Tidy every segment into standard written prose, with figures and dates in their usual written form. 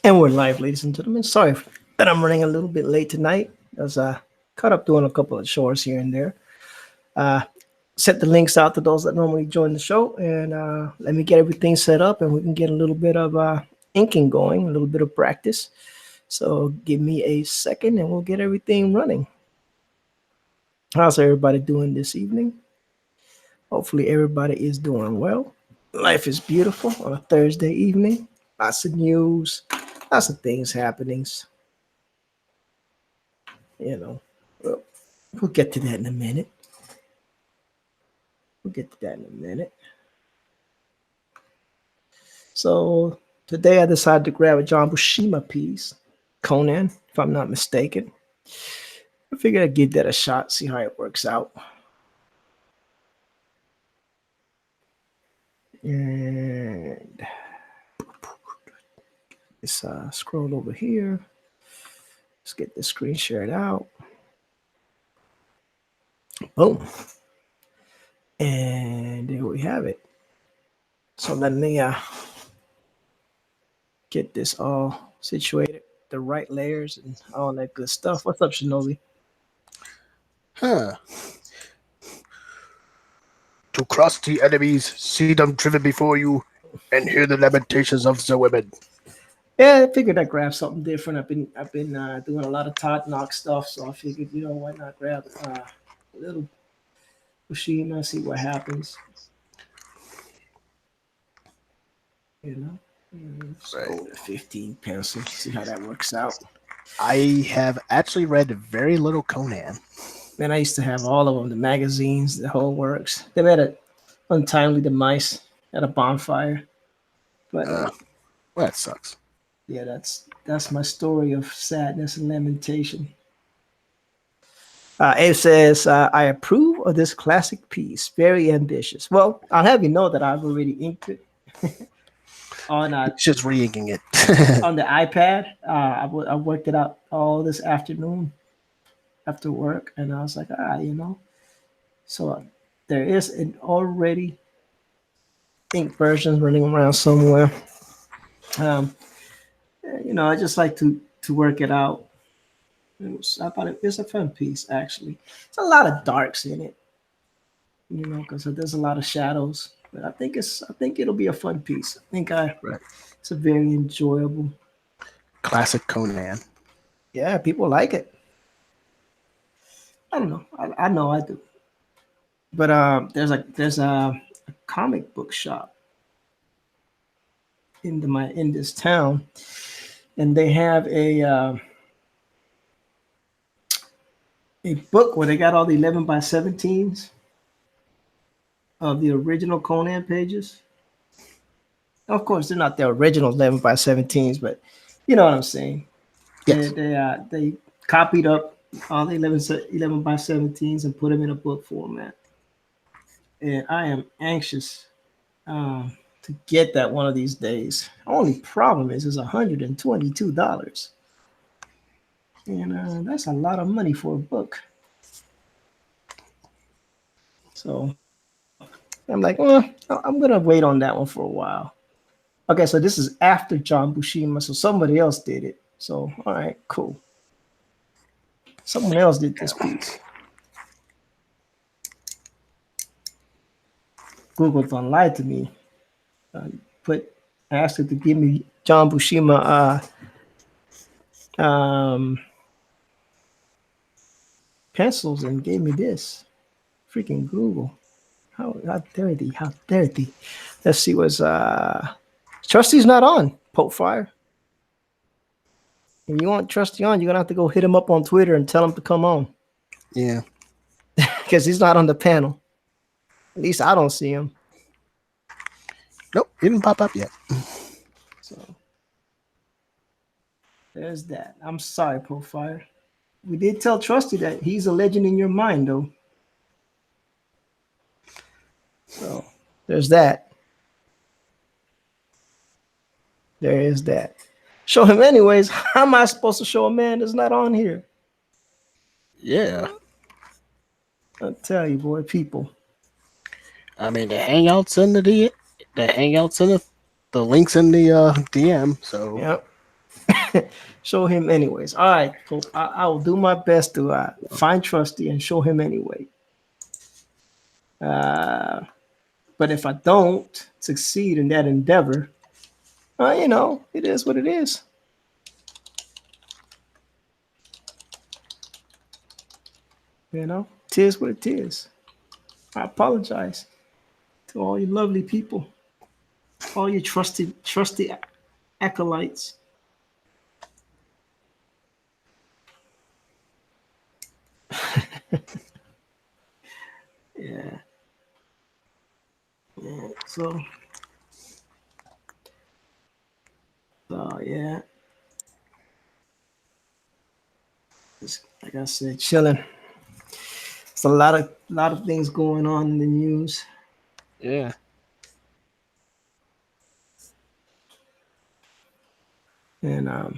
And we're live, ladies and gentlemen. Sorry that I'm running a little bit late tonight. I was caught up doing a couple of chores here and there. Uh, Set the links out to those that normally join the show, and let me get everything set up, and we can get a little bit of inking going, a little bit of practice. So give me a second, and we'll get everything running. How's everybody doing this evening? Hopefully, everybody is doing well. Life is beautiful on a Thursday evening. Lots of news, lots of things happening. You know, we'll, we'll get to that in a minute. We'll get to that in a minute. So today I decided to grab a John Buscema piece, Conan, if I'm not mistaken. I figured I'd give that a shot, see how it works out. And let's scroll over here. Let's get the screen shared out. Boom. And there we have it. So let me get this all situated, the right layers and all that good stuff. What's up, Shinobi? Huh. To cross the enemies, see them driven before you, and hear the lamentations of the women. Yeah, I figured I'd grab something different. I've been doing a lot of Todd Knock stuff, so I figured, why not grab a little Fushima, see what happens. You know, just go Right. with a 15 pencil, see how that works out. I have actually read very little Conan. Man, I used to have all of them, the magazines, the whole works. They made a untimely demise at a bonfire, but Uh, well, that sucks. yeah, that's my story of sadness and lamentation. Abe says, I approve of this classic piece. Very ambitious. Well, I'll have you know that I've already inked it on uh, It's just re-inking it. on the iPad. I worked it out all this afternoon after work, and I was like, So there is an already inked version running around somewhere. Um, I just like to work it out. I thought it's a fun piece actually. It's a lot of darks in it, because there's a lot of shadows. But I think it'll be a fun piece. Right. It's a very enjoyable. Classic Conan. Yeah, people like it. I don't know. I know I do. But there's a comic book shop in this town, and they have a book where they got all the 11 by 17s of the original Conan pages. Of course, they're not the original 11 by 17s, but you know what I'm saying. They Yes. they uh, they copied up all the 11 by 17s and put them in a book format. And I am anxious to get that one of these days. Only problem is it's $122, and that's a lot of money for a book. So I'm like, I'm gonna wait on that one for a while. Okay, so this is after John Buscema, so somebody else did it. So all right, cool. Someone else did this piece. Google don't lie to me. Put asked it to give me John Buscema um, pencils and gave me this. Freaking Google. How dare thee? How dare thee? Let's see what's Trusty's not on, Pope Fire. If you want Trusty on, you're gonna have to go hit him up on Twitter and tell him to come on. Yeah. Because he's not on the panel. At least I don't see him. Nope. He didn't pop up yet. So there's that. I'm sorry, Pope Fire. We did tell Trusty that he's a legend in your mind, though. So there's that. There is that. Show him anyways. How am I supposed to show a man that's not on here? Yeah. I tell you, boy, people. I mean, the hangouts in the hangouts in the links in the DM. So Yep. show him anyways. All right, cool. I will do my best to find Trusty and show him anyway. But if I don't succeed in that endeavor, it is what it is. It is what it is. I apologize to all you lovely people, all you trusty acolytes. Yeah. Yeah. So yeah. Just, like I said, chilling. It's a lot of things going on in the news. Yeah. And I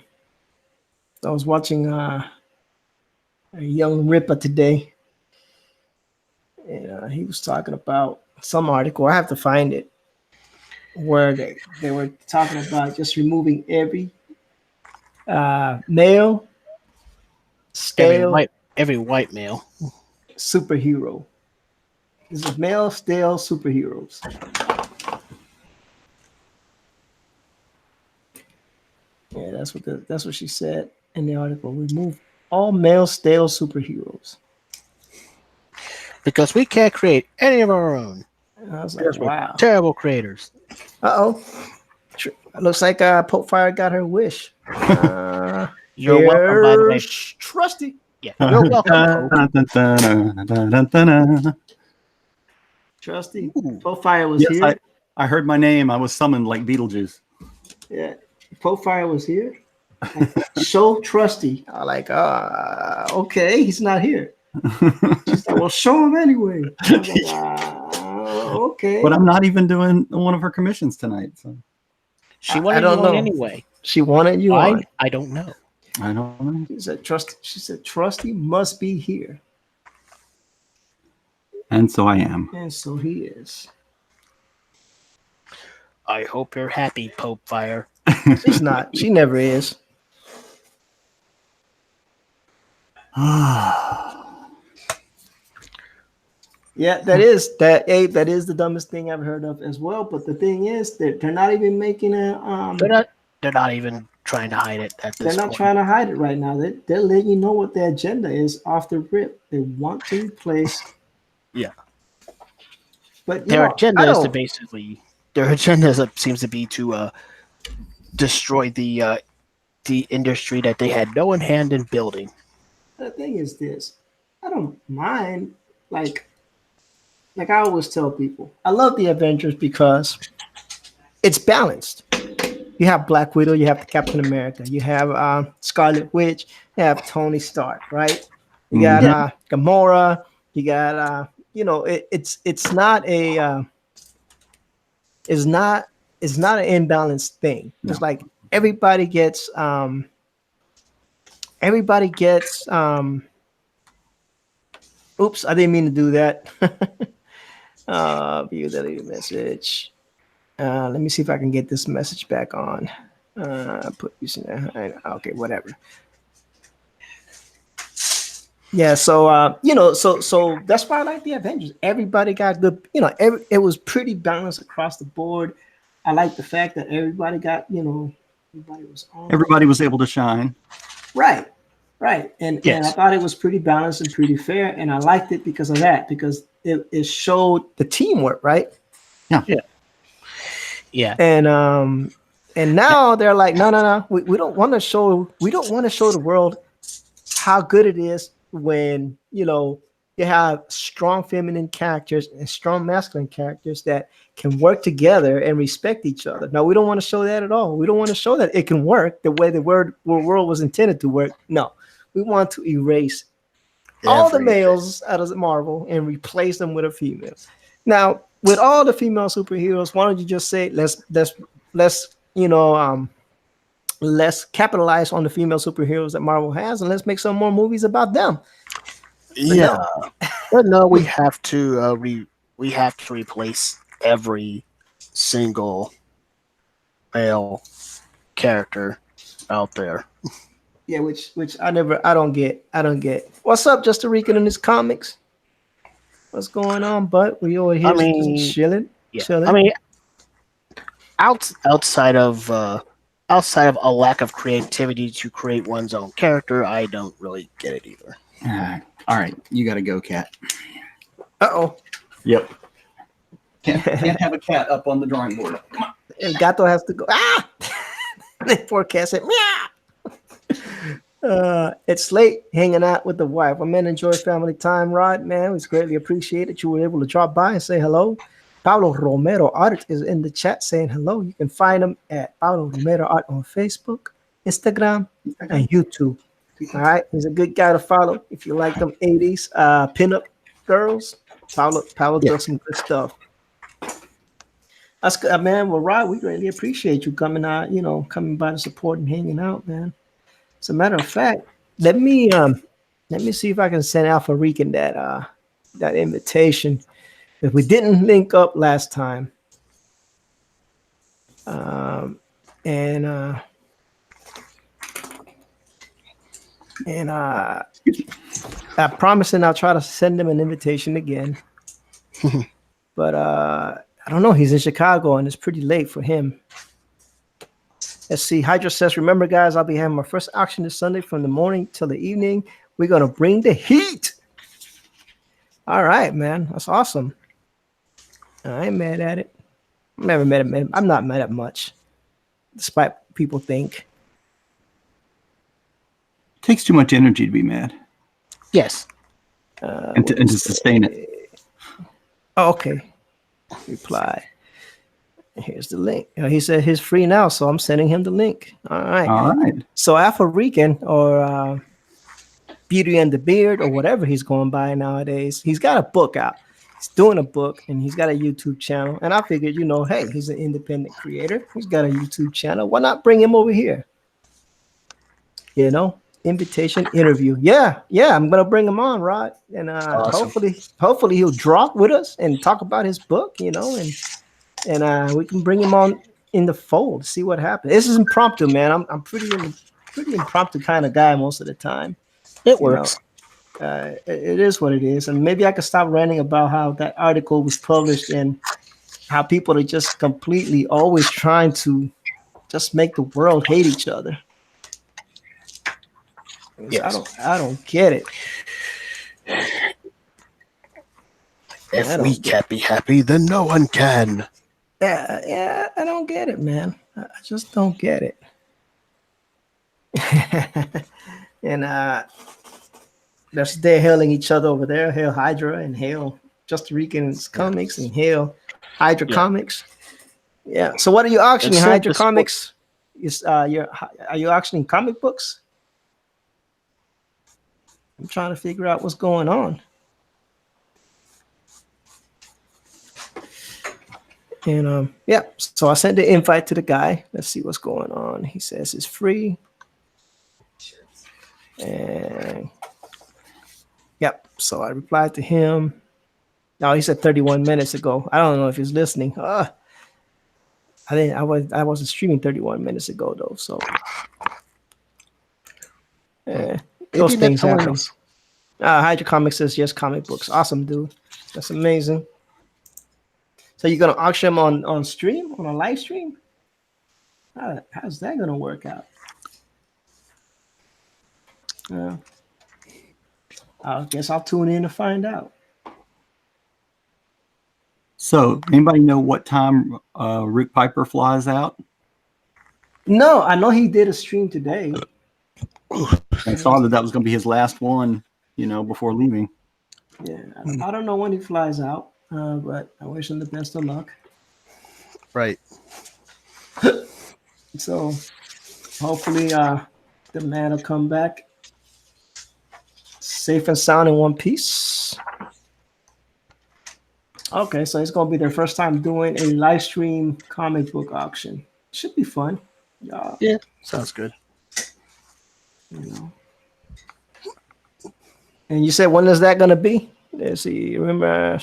was watching a young Ripper today, and he was talking about some article. I have to find it where they were talking about just removing every male stale Every white male. superhero. This is male stale superheroes. Yeah, that's what she said in the article. Remove all male stale superheroes. Because we can't create any of our own. And I was Because like, we're wow. terrible creators. Uh-oh. Looks like Pope Fire got her wish. You're welcome, by the way. Trusty. Yeah, you're welcome, Pope. Trusty. Ooh. Pope Fire was Yes, here. I heard my name. I was summoned like Beetlejuice. Yeah. Pope Fire was here. So Trusty. I like, okay, he's not here. She's like, well, show him anyway. I was like, okay. But I'm not even doing one of her commissions tonight. So She wanted don't you on know. anyway. She wanted you on. I don't know. I don't know. She said Trusty must be here. And so I am. And so he is. I hope you're happy, Pope Fire. She's not. She never is. Yeah, that is the dumbest thing I've heard of as well. But the thing is that they're not even making a They're not even trying to hide it at this they're not point. trying to hide it right now. They're letting you know what their agenda is off the rip. They want to replace. Yeah. But Their agenda is to basically seems to be to destroy the industry that they had no hand in building. The thing is this. I don't mind like I always tell people, I love the Avengers because it's balanced. You have Black Widow, you have Captain America, you have Scarlet Witch, you have Tony Stark, right? You got Gamora, you got it's not an imbalanced thing. No. It's like everybody gets oops, I didn't mean to do that. View deleted message. Let me see if I can get this message back on. Put using that. Okay, whatever. Yeah, so so that's why I like the Avengers. Everybody got good. It was pretty balanced across the board. I like the fact that everybody got everybody was able to shine. Right. And I thought it was pretty balanced and pretty fair, and I liked it because of that, because it showed the teamwork, right? Yeah. And now they're like, no, we don't want to show the world how good it is when you have strong feminine characters and strong masculine characters that can work together and respect each other. No, we don't want to show that at all. We don't want to show that it can work the way the world was intended to work. No, we want to erase all the males out of Marvel and replace them with a female. Now, with all the female superheroes, why don't you just say let's capitalize on the female superheroes that Marvel has, and let's make some more movies about them. But no, we have to replace every single male character out there. Yeah, which I don't get. What's up, Just Rican in his comics? What's going on, bud? We over here just chilling. Yeah. Chilling. I mean, outside of a lack of creativity to create one's own character, I don't really get it either. All right, you got to go, cat. Uh-oh. Yep. Can't have a cat up on the drawing board. Come on. El gato has to go. Ah! Poor cat said, meow. It's late hanging out with the wife. I man, enjoy family time, Rod. Man, it's greatly appreciated you were able to drop by and say hello. Pablo Romero Art is in the chat saying hello. You can find him at Pablo Romero Art on Facebook, Instagram, and YouTube. All right, he's a good guy to follow if you like them 80s pinup girls. Pablo does some good stuff. That's good, man. Well, Rod, we really appreciate you coming out. Coming by to support and hanging out, man. As a matter of fact, let me see if I can send Alpha Rican that invitation. If we didn't link up last time, and I promise, and I'll try to send him an invitation again. But I don't know. He's in Chicago, and it's pretty late for him. Let's see. Hydra says, remember, guys, I'll be having my first auction this Sunday from the morning till the evening. We're going to bring the heat. All right, man. That's awesome. I ain't mad at it. I'm not mad at much, despite people think. It takes too much energy to be mad. Yes. And to sustain it. Oh, okay. Reply. Here's the link. He said he's free now, so I'm sending him the link. All right. So Alpha Rican or Beauty and the Beard or whatever he's going by nowadays, he's got a book out. He's doing a book and he's got a YouTube channel. And I figured, hey, he's an independent creator. He's got a YouTube channel. Why not bring him over here? Invitation interview. Yeah, I'm gonna bring him on, Rod, and awesome. hopefully he'll draw with us and talk about his book, and we can bring him on in the fold, see what happens. This is impromptu, man. I'm pretty impromptu kind of guy most of the time. It works. It is what it is, and maybe I could stop ranting about how that article was published and how people are just completely always trying to just make the world hate each other. Yes. I don't get it. If we can't be happy, then no one can. Yeah, I don't get it, man. I just don't get it. And they're hailing each other over there. Hail Hydra and hail Just Rican's Comics and hail Hydra Comics. Yeah. So what are you auctioning, Hydra Comics? Are you auctioning comic books? I'm trying to figure out what's going on. And so I sent the invite to the guy. Let's see what's going on. He says it's free. And so I replied to him. No, he said 31 minutes ago. I don't know if he's listening. I wasn't streaming 31 minutes ago though. So those things happen. Hydra Comics says yes, comic books. Awesome, dude. That's amazing. So you're gonna auction them on stream, on a live stream? How's that gonna work out? I guess I'll tune in to find out. So, anybody know what time Rick Piper flies out? No, I know he did a stream today. I saw that was going to be his last one, before leaving. Yeah, I don't know when he flies out, but I wish him the best of luck. Right. So, hopefully, the man will come back safe and sound in one piece. Okay, so it's gonna be their first time doing a live stream comic book auction. Should be fun. Yeah, sounds good. And you said when is that gonna be? Let's see. Remember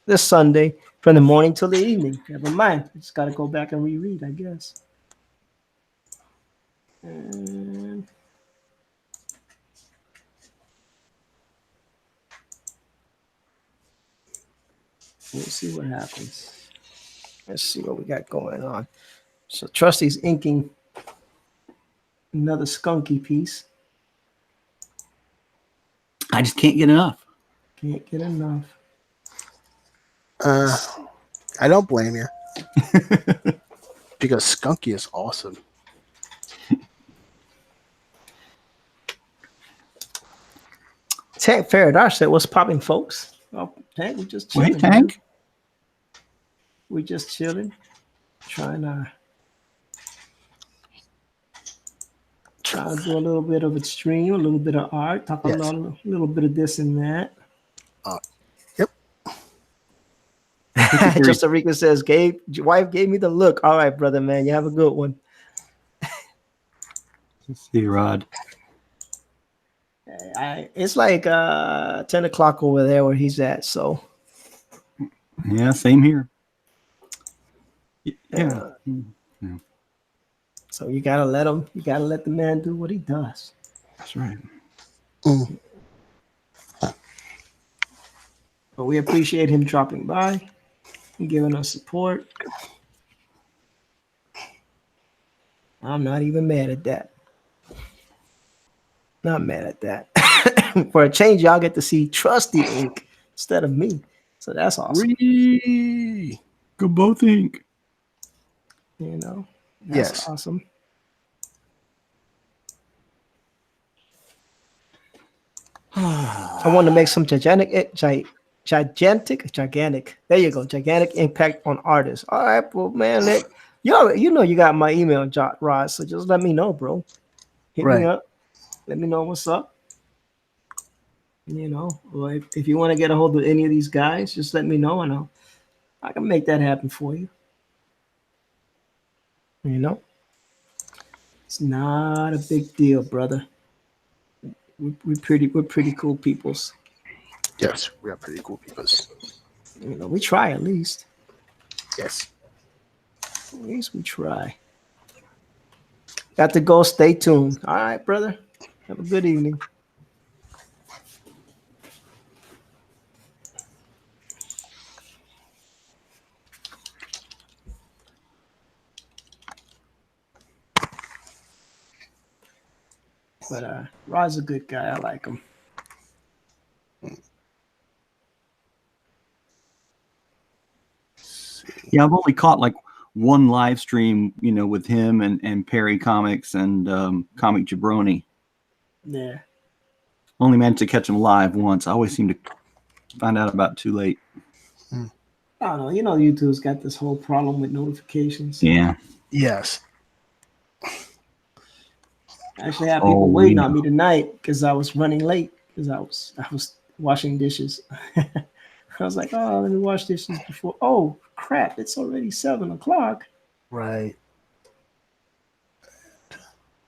this Sunday from the morning till the evening. Never mind. Just gotta go back and reread, I guess. And we'll see what happens. Let's see what we got going on. So Trusty's inking another skunky piece. I just can't get enough. Can't get enough. I don't blame you. Because Skunky is awesome. Tank Faraday said, "What's popping, folks?" Oh, Tank, we just chilling. Wait, Tank. Man. We just chilling, trying to do a little bit of a stream, a little bit of art, talk Yes. about a little bit of this and that. Yep. Costa Rica says, "Gabe, your wife gave me the look." All right, brother, man, you have a good one. Let's see, Rod. It's like 10 o'clock over there where he's at. So Yeah, same here. Yeah. so you gotta let him. You gotta let the man do what he does. That's right. But we appreciate him dropping by and giving us support. I'm not even mad at that. Not mad at that. For a change, y'all get to see Trusty Ink instead of me. So that's awesome. Go both ink. You know? That's Yes. awesome. I want to make some gigantic. There you go. Gigantic impact on artists. All right, well, man, you know you got my email, Rod. So just let me know, bro. Hit me Right. up. Let me know what's up. You know, or if you want to get a hold of any of these guys, just let me know, and I can make that happen for you. You know, it's not a big deal, brother. We're pretty cool peoples. Yes, we are pretty cool people. You know, we try at least. Yes. At least we try. Got to go. Stay tuned. All right, brother. Have a good evening. But Rod's a good guy. I like him. Yeah, I've only caught like one live stream, with him and Perry Comics and Comic Jabroni. Yeah. Only managed to catch him live once. I always seem to find out about it too late. I don't know. You know, YouTube's got this whole problem with notifications. Yeah. Yes. I actually had people waiting on me tonight because I was running late because I was washing dishes. I was like, oh, let me wash dishes before. Oh, crap. It's already 7 o'clock. Right.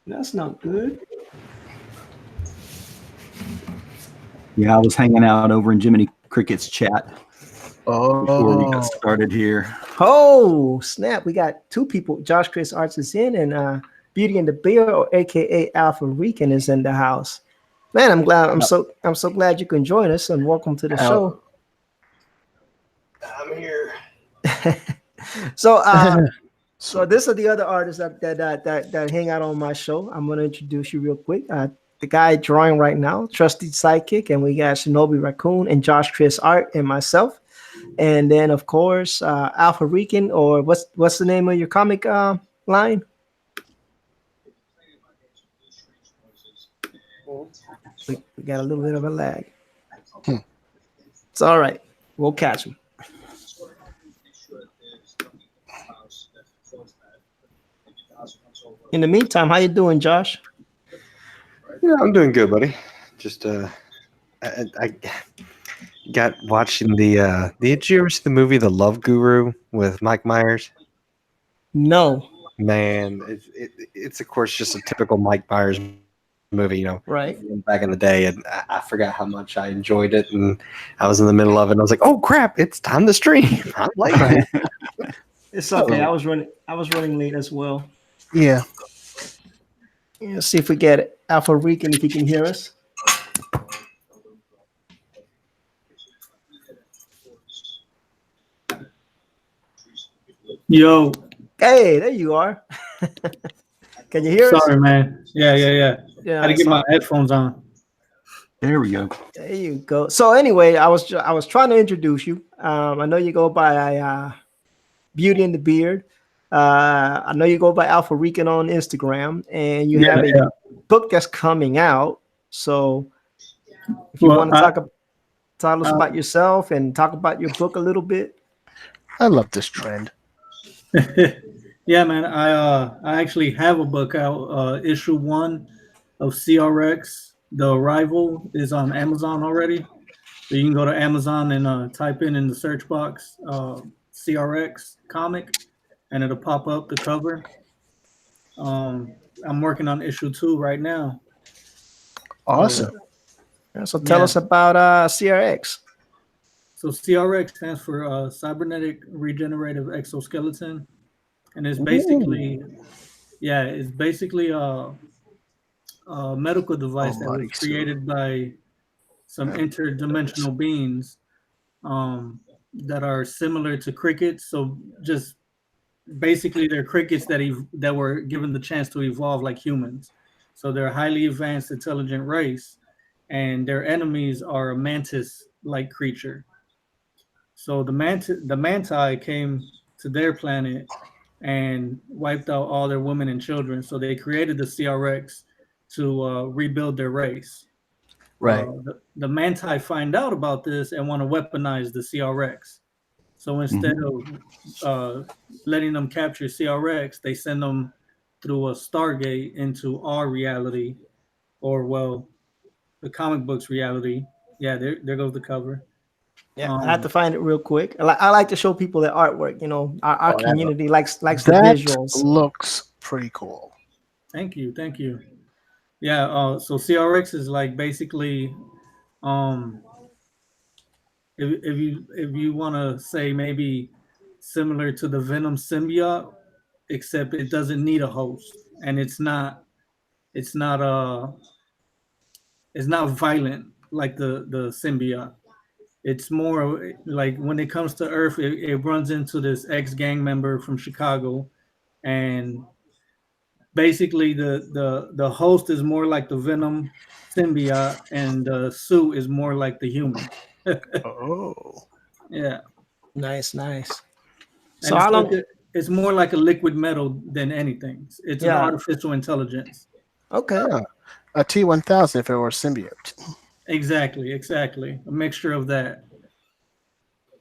That's not good. Yeah, I was hanging out over in Jiminy Cricket's chat before we got Oh, started here. Oh, snap. We got 2 people. Josh Chris Arts is in, and Beauty and the Beer, or AKA Alpha Rican, is in the house. Man, I'm glad. I'm so glad you can join us, and welcome to the show. I'm here. So this are the other artists that hang out on my show. I'm gonna introduce you real quick. The guy drawing right now, Trusty Sidekick, and we got Shinobi Raccoon and Josh Chris Art and myself, and then of course Alpha Rican, or what's the name of your comic line? We got a little bit of a lag. It's all right. We'll catch him. In the meantime, how you doing, Josh? Yeah, I'm doing good, buddy. Just I got watching the. Did you ever see the movie The Love Guru with Mike Myers? No. Man, it's of course just a typical Mike Myers movie, Right. back in the day, and I forgot how much I enjoyed it, and I was in the middle of it, and I was like, "Oh crap, it's time to stream." I'm late. It's okay. I was running late as well. yeah. Let's see if we get Alpha Rican if he can hear us. Yo, Hey, there you are. Can you hear us? sorry, man. Yeah. Yeah, Had to it's get my headphones on. There we go. There you go. So anyway, I was trying to introduce you. I know you go by Beauty and the Beard. I know you go by Alpha Rican on Instagram, and you have a book that's coming out. So if you want to tell us about yourself and talk about your book a little bit. I love this trend. Yeah, man. I actually have a book out. Issue 1 of CRX. The Arrival is on Amazon already. So you can go to Amazon and type in the search box CRX comic, and it'll pop up the cover. I'm working on issue 2 right now. Awesome. So tell us about CRX. So CRX stands for Cybernetic Regenerative Exoskeleton, and it's basically, it's basically a medical device that was created by some interdimensional beings that are similar to crickets. So just basically, they're crickets that were given the chance to evolve like humans. So they're a highly advanced, intelligent race, and their enemies are a mantis-like creature. So the manti came to their planet and wiped out all their women and children. So they created the CRX to rebuild their race. Right. The manti find out about this and want to weaponize the CRX. So instead of letting them capture CRX, they send them through a Stargate into our reality, or the comic book's reality. Yeah, there goes the cover. Yeah, I have to find it real quick. I like to show people the artwork. You know, our community likes the visuals. Looks pretty cool. Thank you. Yeah, so CRX is like basically, if you want to say maybe similar to the Venom symbiote, except it doesn't need a host, and it's not violent like the symbiote. It's more like when it comes to Earth, it runs into this ex-gang member from Chicago, and basically the host is more like the Venom symbiote, and the suit is more like the human. Yeah. Nice. So how long? It's more like a liquid metal than anything. It's an artificial intelligence. Okay. A T-1000 if it were a symbiote. Exactly. A mixture of that.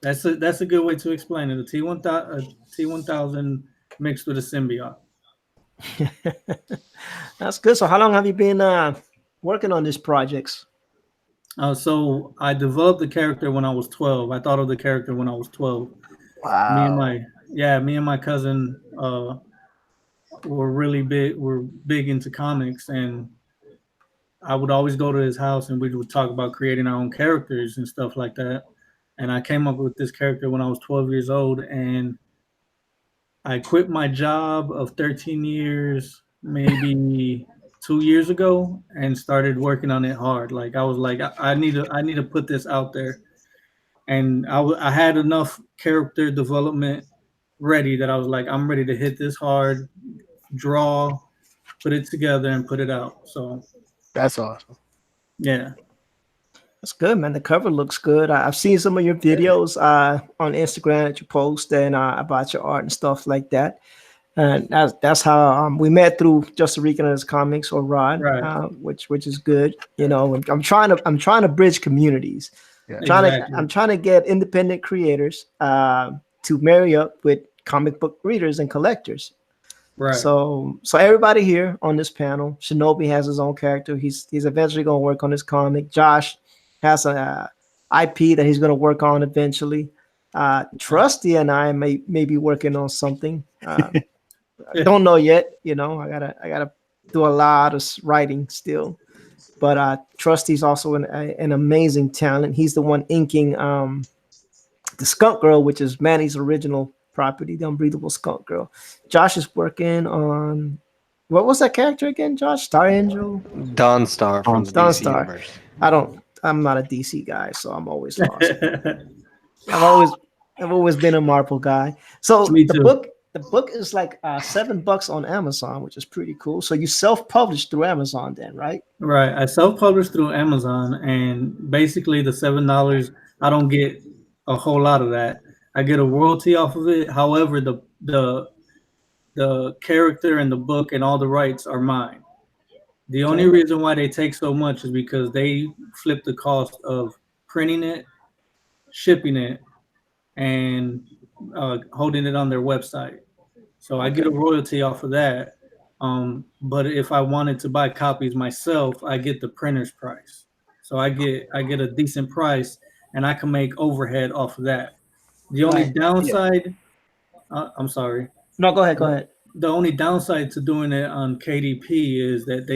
That's a good way to explain it. A T-1000 mixed with a symbiote. That's good. So how long have you been working on these projects? So I developed the character when I was 12. I thought of the character when I was 12. Wow. Me and my cousin were big into comics, and I would always go to his house and we would talk about creating our own characters and stuff like that. And I came up with this character when I was 12 years old, and I quit my job of 13 years, maybe 2 years ago, and started working on it hard. Like I was like, I need to put this out there. And I had enough character development ready that I was like, I'm ready to hit this hard, draw, put it together, and put it out. So that's awesome. Yeah. That's good, man. The cover looks good. I've seen some of your videos on Instagram that you post and about your art and stuff like that. And that's how we met through Just a Rican and his comics, or Rod, right. which is good. You know, I'm trying to bridge communities. Yeah. I'm trying to get independent creators to marry up with comic book readers and collectors. Right. So everybody here on this panel, Shinobi has his own character. He's eventually going to work on his comic. Josh has a IP that he's going to work on eventually. Trusty and I may be working on something. I don't know yet. You know, I gotta do a lot of writing still. But Trusty's also an amazing talent. He's the one inking the Skunk Girl, which is Manny's original property, the Unbreatheable Skunk Girl. Josh is working on What was that character again, Josh? Star Angel? Dawnstar from the DC Dawnstar. universe. I'm not a DC guy, so I'm always lost. I've always been a Marvel guy. So Me the too. book is like $7 on Amazon, which is pretty cool. So you self-published through Amazon then, right? Right. I self-published through Amazon, and basically the $7, I don't get a whole lot of that. I get a royalty off of it. However, the character and the book and all the rights are mine. The only reason why they take so much is because they flip the cost of printing it, shipping it, and holding it on their website. So I get a royalty off of that. But if I wanted to buy copies myself, I get the printer's price. So I get a decent price, and I can make overhead off of that. The only Right. downside, I'm sorry. No, go ahead. The only downside to doing it on KDP is that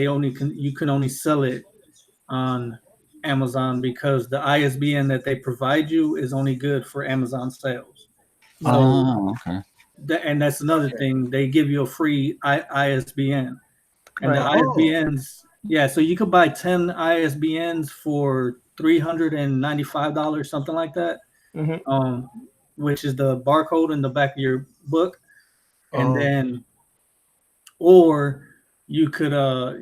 you can only sell it on Amazon because the ISBN that they provide you is only good for Amazon sales. Oh, okay. And that's another thing. They give you a free ISBN, and Right. the ISBNs, yeah. So you could buy 10 ISBNs for $395, something like that. Mhm. Which is the barcode in the back of your book, and Oh. then, or you could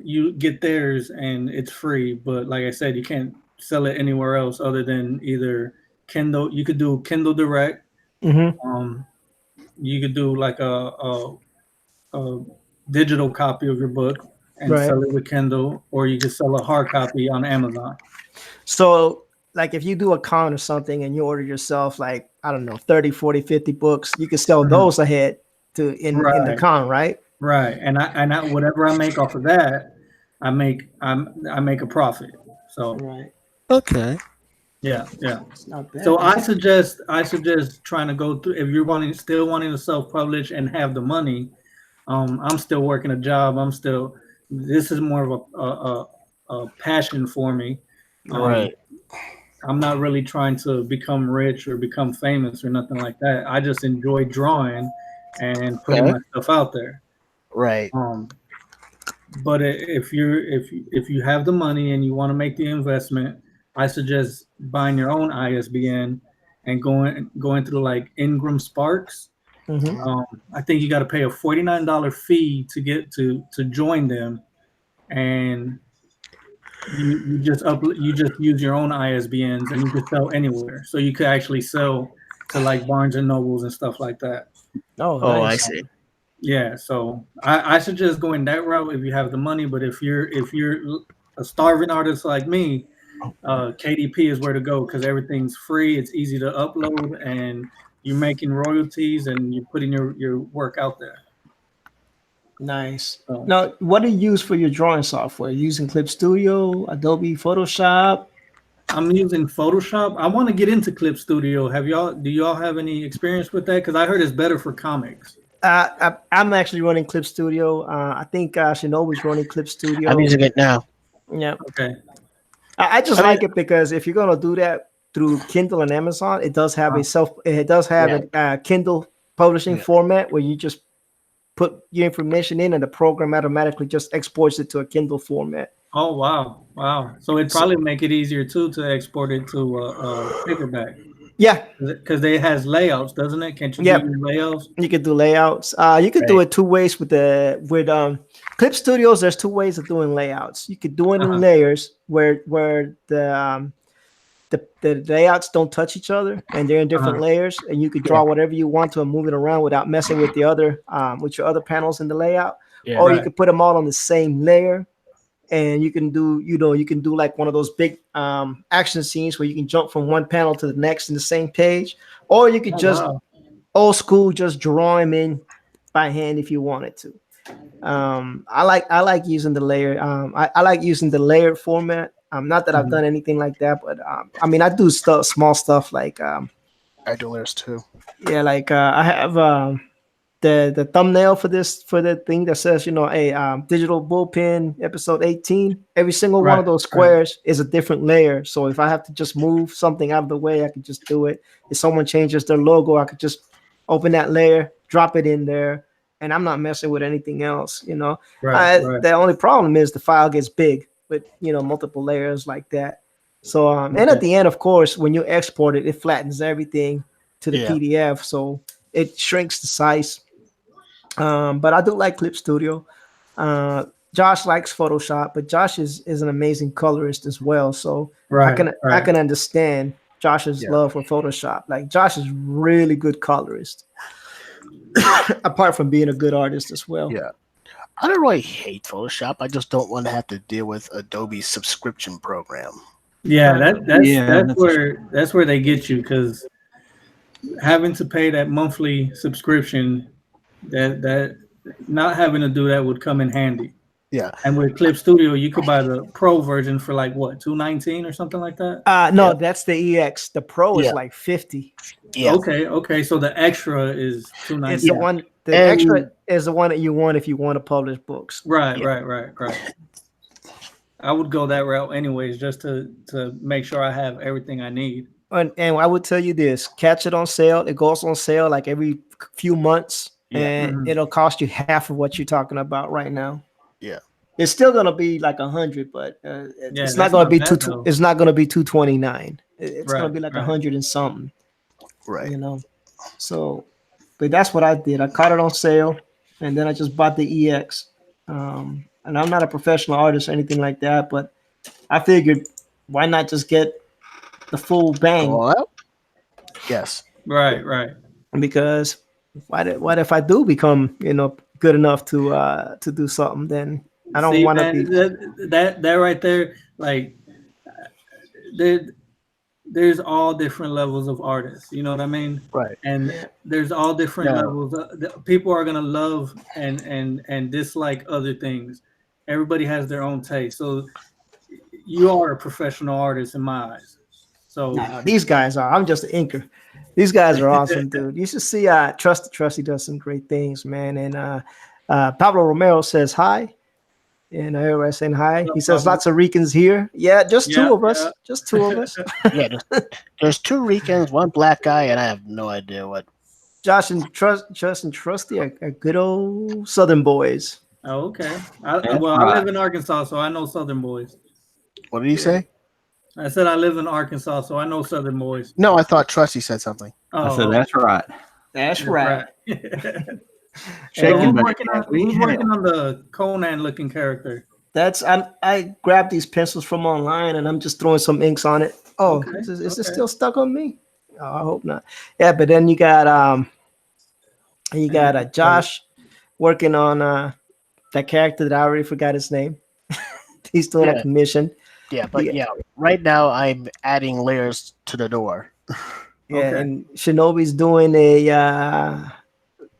you get theirs and it's free. But like I said, you can't sell it anywhere else other than either Kindle. You could do Kindle Direct. Mhm. You could do like a digital copy of your book and Right. sell it with Kindle, or you could sell a hard copy on Amazon. So like if you do a con or something and you order yourself like, I don't know, 30, 40, 50 books, you can sell those ahead in the Right. con, right? Right, and I whatever I make off of that, I make a profit. So Right. Okay. yeah. It's not bad. So I suggest trying to go through, if you're still wanting to self-publish and have the money. I'm still working a job. This is more of a passion for me. Right. I'm not really trying to become rich or become famous or nothing like that. I just enjoy drawing and putting my stuff out there. Right. But if you have the money and you want to make the investment, I suggest buying your own ISBN and going through like Ingram Sparks. I think you got to pay a $49 fee to get to join them, and you just use your own ISBNs and you can sell anywhere. So you could actually sell to like Barnes and Nobles and stuff like that. Oh, Oh, nice. I see. Yeah, so I suggest going that route if you have the money. But if you're a starving artist like me, KDP is where to go because everything's free. It's easy to upload, and you're making royalties and you're putting your work out there. Nice. So, Now, what do you use for your drawing software? Using Clip Studio, Adobe Photoshop? I'm using Photoshop. I want to get into Clip Studio. Do y'all have any experience with that? Because I heard it's better for comics. I'm actually running Clip Studio. I think Shinobu's running Clip Studio. I'm using it now. Yeah. Okay. I just like it because if you're gonna do that through Kindle and Amazon, it does have a Kindle publishing format where you just put your information in and the program automatically just exports it to a Kindle format. Oh wow! So it'd probably make it easier too to export it to a paperback. Yeah, because it has layouts, doesn't it? Can't you do your layouts? You can do layouts. You can do it two ways with Clip Studios. There's two ways of doing layouts. You could do it in layers where the layouts don't touch each other and they're in different layers, and you could draw whatever you want to and move it around without messing with the other with your other panels in the layout. Or you could put them all on the same layer, and you can do like one of those big action scenes where you can jump from one panel to the next in the same page, or you could old school just draw them in by hand if you wanted to. I like using the layer. I like using the layered format. Not that I've done anything like that, but I mean I do small stuff like I do layers too. Yeah, like I have the thumbnail for the thing that says, digital bullpen episode 18. Every single one of those squares is a different layer. So if I have to just move something out of the way, I can just do it. If someone changes their logo, I could just open that layer, drop it in there, and I'm not messing with anything else. Right. The only problem is the file gets big with multiple layers like that. So and at Okay. the end, of course, when you export it, it flattens everything to the Yeah. PDF, so it shrinks the size. But I do like Clip Studio. Josh likes Photoshop, but Josh is an amazing colorist as well. So I can understand Josh's love for Photoshop. Like Josh is really good colorist, apart from being a good artist as well. Yeah. I don't really hate Photoshop. I just don't want to have to deal with Adobe's subscription program. Yeah, Yeah, that's where they get you, because having to pay that monthly subscription, that not having to do that would come in handy. Yeah. And with Clip Studio, you could buy the Pro version for like what, $219 or something like that. No, that's the EX. The Pro is like $50. Yeah. Okay. So the extra is $219. It's the one. The extra is the one that you want if you want to publish books. Right. I would go that route anyways, just to make sure I have everything I need. And I would tell you this: catch it on sale. It goes on sale like every few months, and it'll cost you half of what you're talking about right now. Yeah, it's still gonna be like 100, but it's not that's gonna be bad, though. It's not gonna be 229. It's gonna be like right. 100 and something. right. So, but that's what I did. I caught it on sale, and then I just bought the EX. And I'm not a professional artist or anything like that, but I figured, why not just get the full bang? Well, yes. Right. Because what if I do become good enough to do something? Then I don't want to be that right there. Like there's all different levels of artists. You know what I mean? Right. And there's all different levels. People are gonna love and dislike other things. Everybody has their own taste. So you are a professional artist in my eyes. So these guys are. I'm just an inker. These guys are awesome, dude. You should see Trusty does some great things, man. And Pablo Romero says hi. And everybody's saying hi. He says lots of Ricans here. Yeah, just two of us. Just two of us. Yeah, there's two Ricans, one black guy, and I have no idea what. Josh and Trusty are good old Southern boys. Oh, okay. I live in Arkansas, so I know Southern boys. What did he say? I said I live in Arkansas, so I know Southern boys. No, I thought Trusty said something. I said that's right. That's right. Who's working on the Conan looking character? I grabbed these pencils from online and I'm just throwing some inks on it. Oh, Okay, is this still stuck on me? Oh, I hope not. Yeah, but then you got Josh working on that character that I already forgot his name. He's doing a commission. Yeah, but right now I'm adding layers to the door. Yeah, and Shinobi's doing a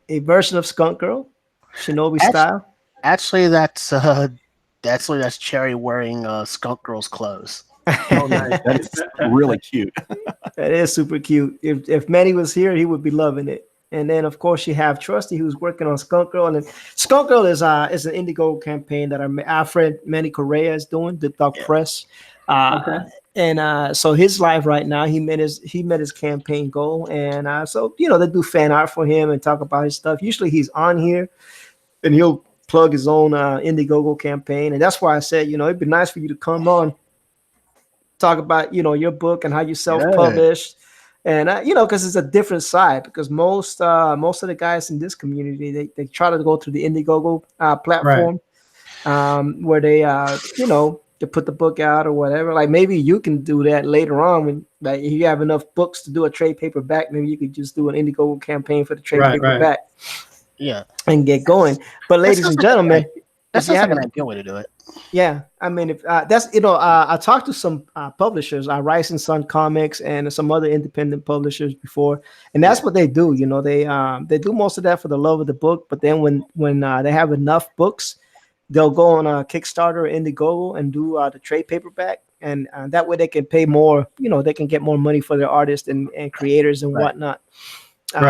version of Skunk Girl, Shinobi style. Actually, that's Cherry wearing Skunk Girl's clothes. Oh, nice. That's really cute. That is super cute. If Manny was here, he would be loving it. And then, of course, you have Trusty, who's working on Skunk Girl. And then Skunk Girl is an Indiegogo campaign that our friend Manny Correa is doing, the Dog Press. And so his live right now, he met his campaign goal. And so, they do fan art for him and talk about his stuff. Usually he's on here and he'll plug his own Indiegogo campaign. And that's why I said, it'd be nice for you to come on, talk about, your book and how you self-published. And because it's a different side. Because most of the guys in this community, they try to go to the Indiegogo platform, where they to put the book out or whatever. Like maybe you can do that later on when like if you have enough books to do a trade paperback. Maybe you could just do an Indiegogo campaign for the trade paperback, and get going. But ladies and gentlemen, that's not an ideal way to do it. Yeah, I mean, if that's I talked to some publishers, Rice and Sun Comics, and some other independent publishers before, and that's what they do. They do most of that for the love of the book. But then when they have enough books, they'll go on a Kickstarter or Indiegogo and do the trade paperback, and that way they can pay more. They can get more money for their artists and creators and whatnot.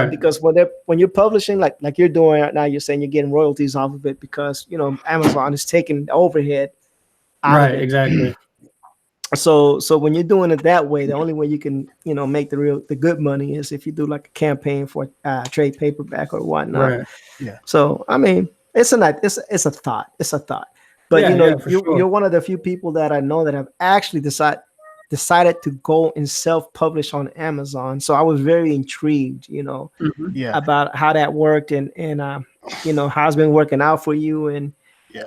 Because when you're publishing like you're doing right now, you're saying you're getting royalties off of it because Amazon is taking the overhead. Right, exactly. So when you're doing it that way, the only way you can make the good money is if you do like a campaign for trade paperback or whatnot. Right. Yeah. So I mean, it's a thought. It's a thought. But for sure. you're one of the few people that I know that have actually decided to go and self-publish on Amazon. So I was very intrigued, Mhm. Yeah. about how that worked and how it's been working out for you and Yeah.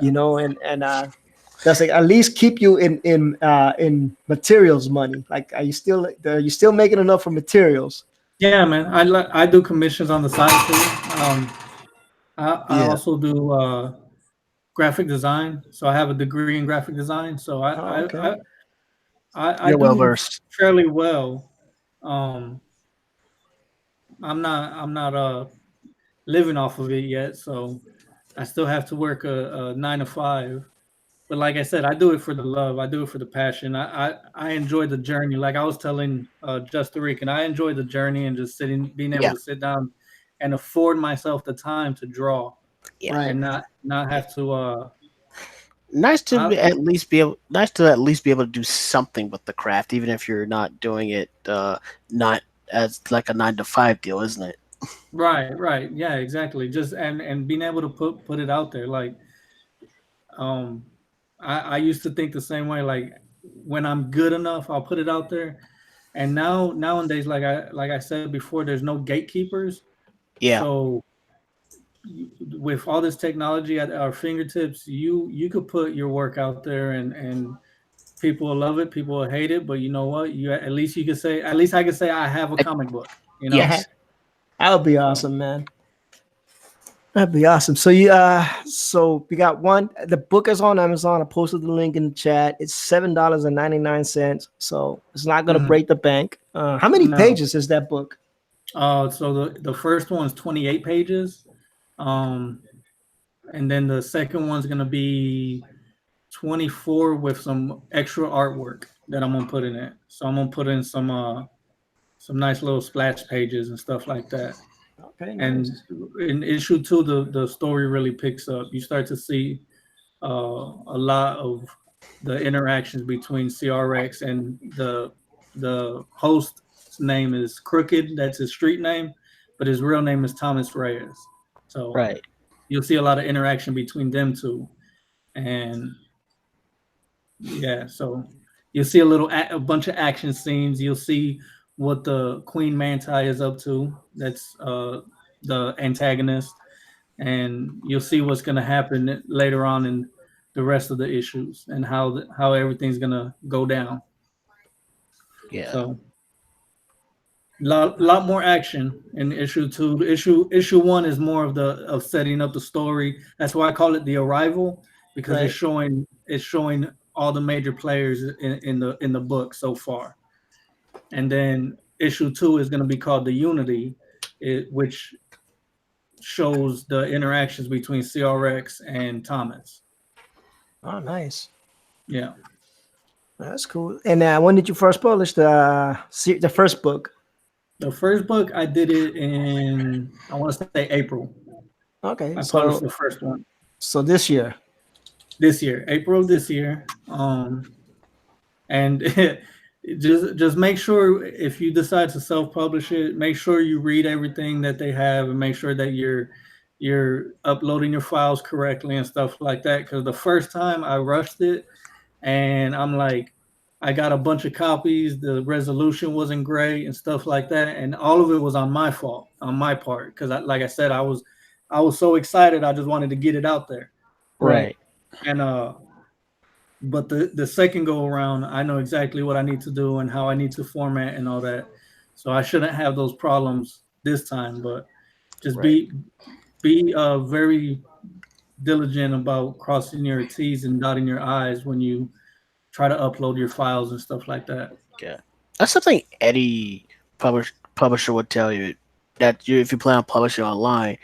does it at least keep you in materials money? Like, are you still making enough for materials? Yeah, man. I do commissions on the side too. I Yeah. also do graphic design. So I have a degree in graphic design. So Oh, okay. I You're well do versed. fairly well. Um, I'm not living off of it yet, so I still have to work a 9 to 5. But like I said, I do it for the love. I do it for the passion. I enjoy the journey. Like I was telling Just Rican, I enjoy the journey and just being able Yeah. to sit down and afford myself the time to draw Yeah. Right. and not have to. Nice to I- at least be able to do something with the craft, even if you're not doing it not as like a 9 to 5 deal, isn't it? right, yeah, exactly. Just and being able to put it out there, like um, I used to think the same way. Like when I'm good enough, I'll put it out there. And nowadays, like I said before, there's no gatekeepers. Yeah. So with all this technology at our fingertips, you could put your work out there and people will love it, people will hate it, but you know what? You at least I could say I have a comic book, you know? Yes. That would be awesome, man. That'd be awesome. So so we got one. The book is on Amazon. I posted the link in the chat. It's $7.99. So it's not gonna Mhm. break the bank. How many No. pages is that book? So the first one's 28 pages. And then the second one's gonna be 24 with some extra artwork that I'm gonna put in it. So I'm gonna put in some nice little splash pages and stuff like that. Okay, And nice. in issue 2, the story really picks up. You start to see a lot of the interactions between CRX and the host's name is Crooked. That's his street name, but his real name is Thomas Reyes. So Right. you'll see a lot of interaction between them two, and yeah, so you'll see a bunch of action scenes. You'll see what the Queen Manti is up to. That's the antagonist, and you'll see what's going to happen later on in the rest of the issues and how everything's going to go down. Yeah. So lot more action in issue 2. Issue 1 is more of setting up the story. That's why I call it the arrival, because Right. it's showing all the major players in the book so far. And then issue 2 is going to be called the Unity, which shows the interactions between CRX and Thomas. Oh, nice. Yeah. That's cool. And when did you first publish the first book? The first book I did it in, I want to say April. Okay, I published the first one so this year. April of this year. And just make sure if you decide to self-publish it, make sure you read everything that they have and make sure that you're uploading your files correctly and stuff like that. Because the first time I rushed it, and I'm like, I got a bunch of copies. The resolution wasn't great and stuff like that, and all of it was on my fault, on my part. Because like I said, I was so excited. I just wanted to get it out there. Right. And but the second go around, I know exactly what I need to do and how I need to format and all that. So I shouldn't have those problems this time. But just be very diligent about crossing your T's and dotting your I's when you try to upload your files and stuff like that. Yeah. That's something any publisher would tell you, that if you plan on publishing online,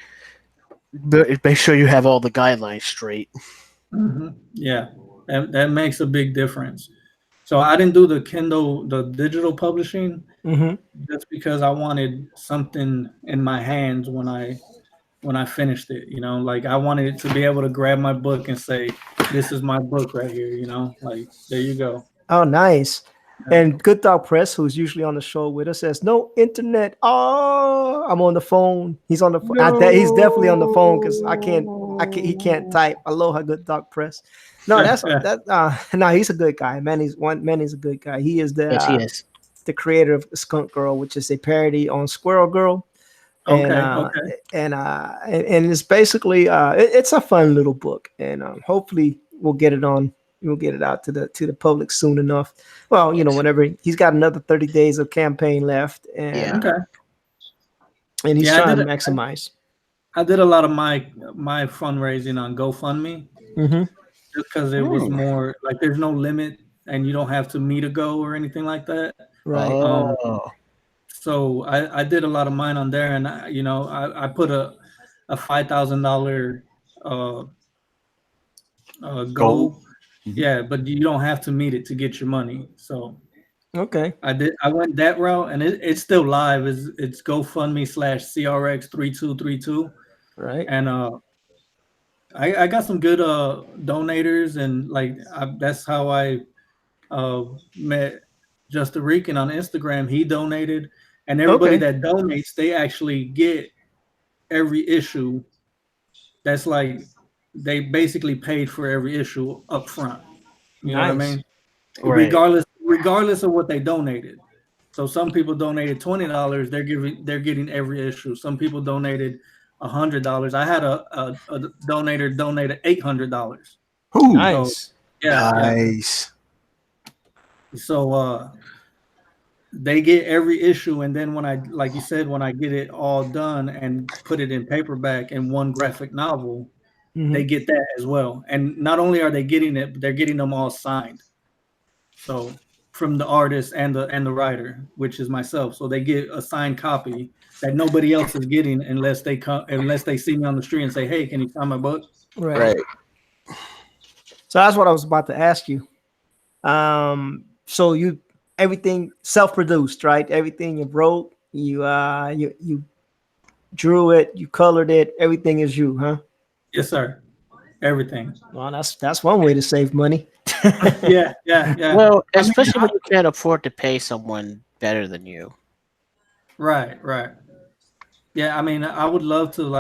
make sure you have all the guidelines straight. Mm-hmm. Yeah, that makes a big difference. So I didn't do the Kindle, the digital publishing, just because I wanted something in my hands when I finished it. You know, like I wanted to be able to grab my book and say, "This is my book right here." You know, like there you go. Oh, nice. And Good Dog Press, who's usually on the show with us, says no internet. Oh, I'm on the phone. He's on the phone. He's definitely on the phone because I can't. He can't type. Aloha, Good Dog Press. No, that's that. No, he's a good guy. Manny's a good guy. He is Yes, he is. the creator of Skunk Girl, which is a parody on Squirrel Girl. And and it's basically it's a fun little book, and hopefully we'll get it out to the public soon enough. Well, whenever he's got another 30 days of campaign left, and and he's trying to maximize. I did a lot of my fundraising on GoFundMe, just because it was more like there's no limit and you don't have to meet a goal or anything like that. Right. So I did a lot of mine on there, and I put a $5,000 goal. Yeah, but you don't have to meet it to get your money. So okay, I went that route, and it's still live. It's GoFundMe/CRX3232. Right. And I got some good donators, and that's how I met Justin Rican on Instagram. He donated, and everybody that donates, they actually get every issue. That's like they basically paid for every issue up front. You know what I mean? Right. Regardless of what they donated. So some people donated $20. They're getting every issue. Some people donated $100. I had a donator donated $800. Oh, nice. So, nice. So they get every issue, and then when I get it all done and put it in paperback in one graphic novel, they get that as well. And not only are they getting it, but they're getting them all signed. So from the artist and the writer, which is myself. So they get a signed copy that nobody else is getting unless they see me on the street and say, "Hey, can you sign my book?" Right. So that's what I was about to ask you. So you everything self-produced, right? Everything you wrote, you drew it, you colored it, everything is you, huh? Yes, sir. Everything. Well, that's one way to save money. Yeah. Well, especially when you can't afford to pay someone better than you. Right. Yeah, I mean, I would love to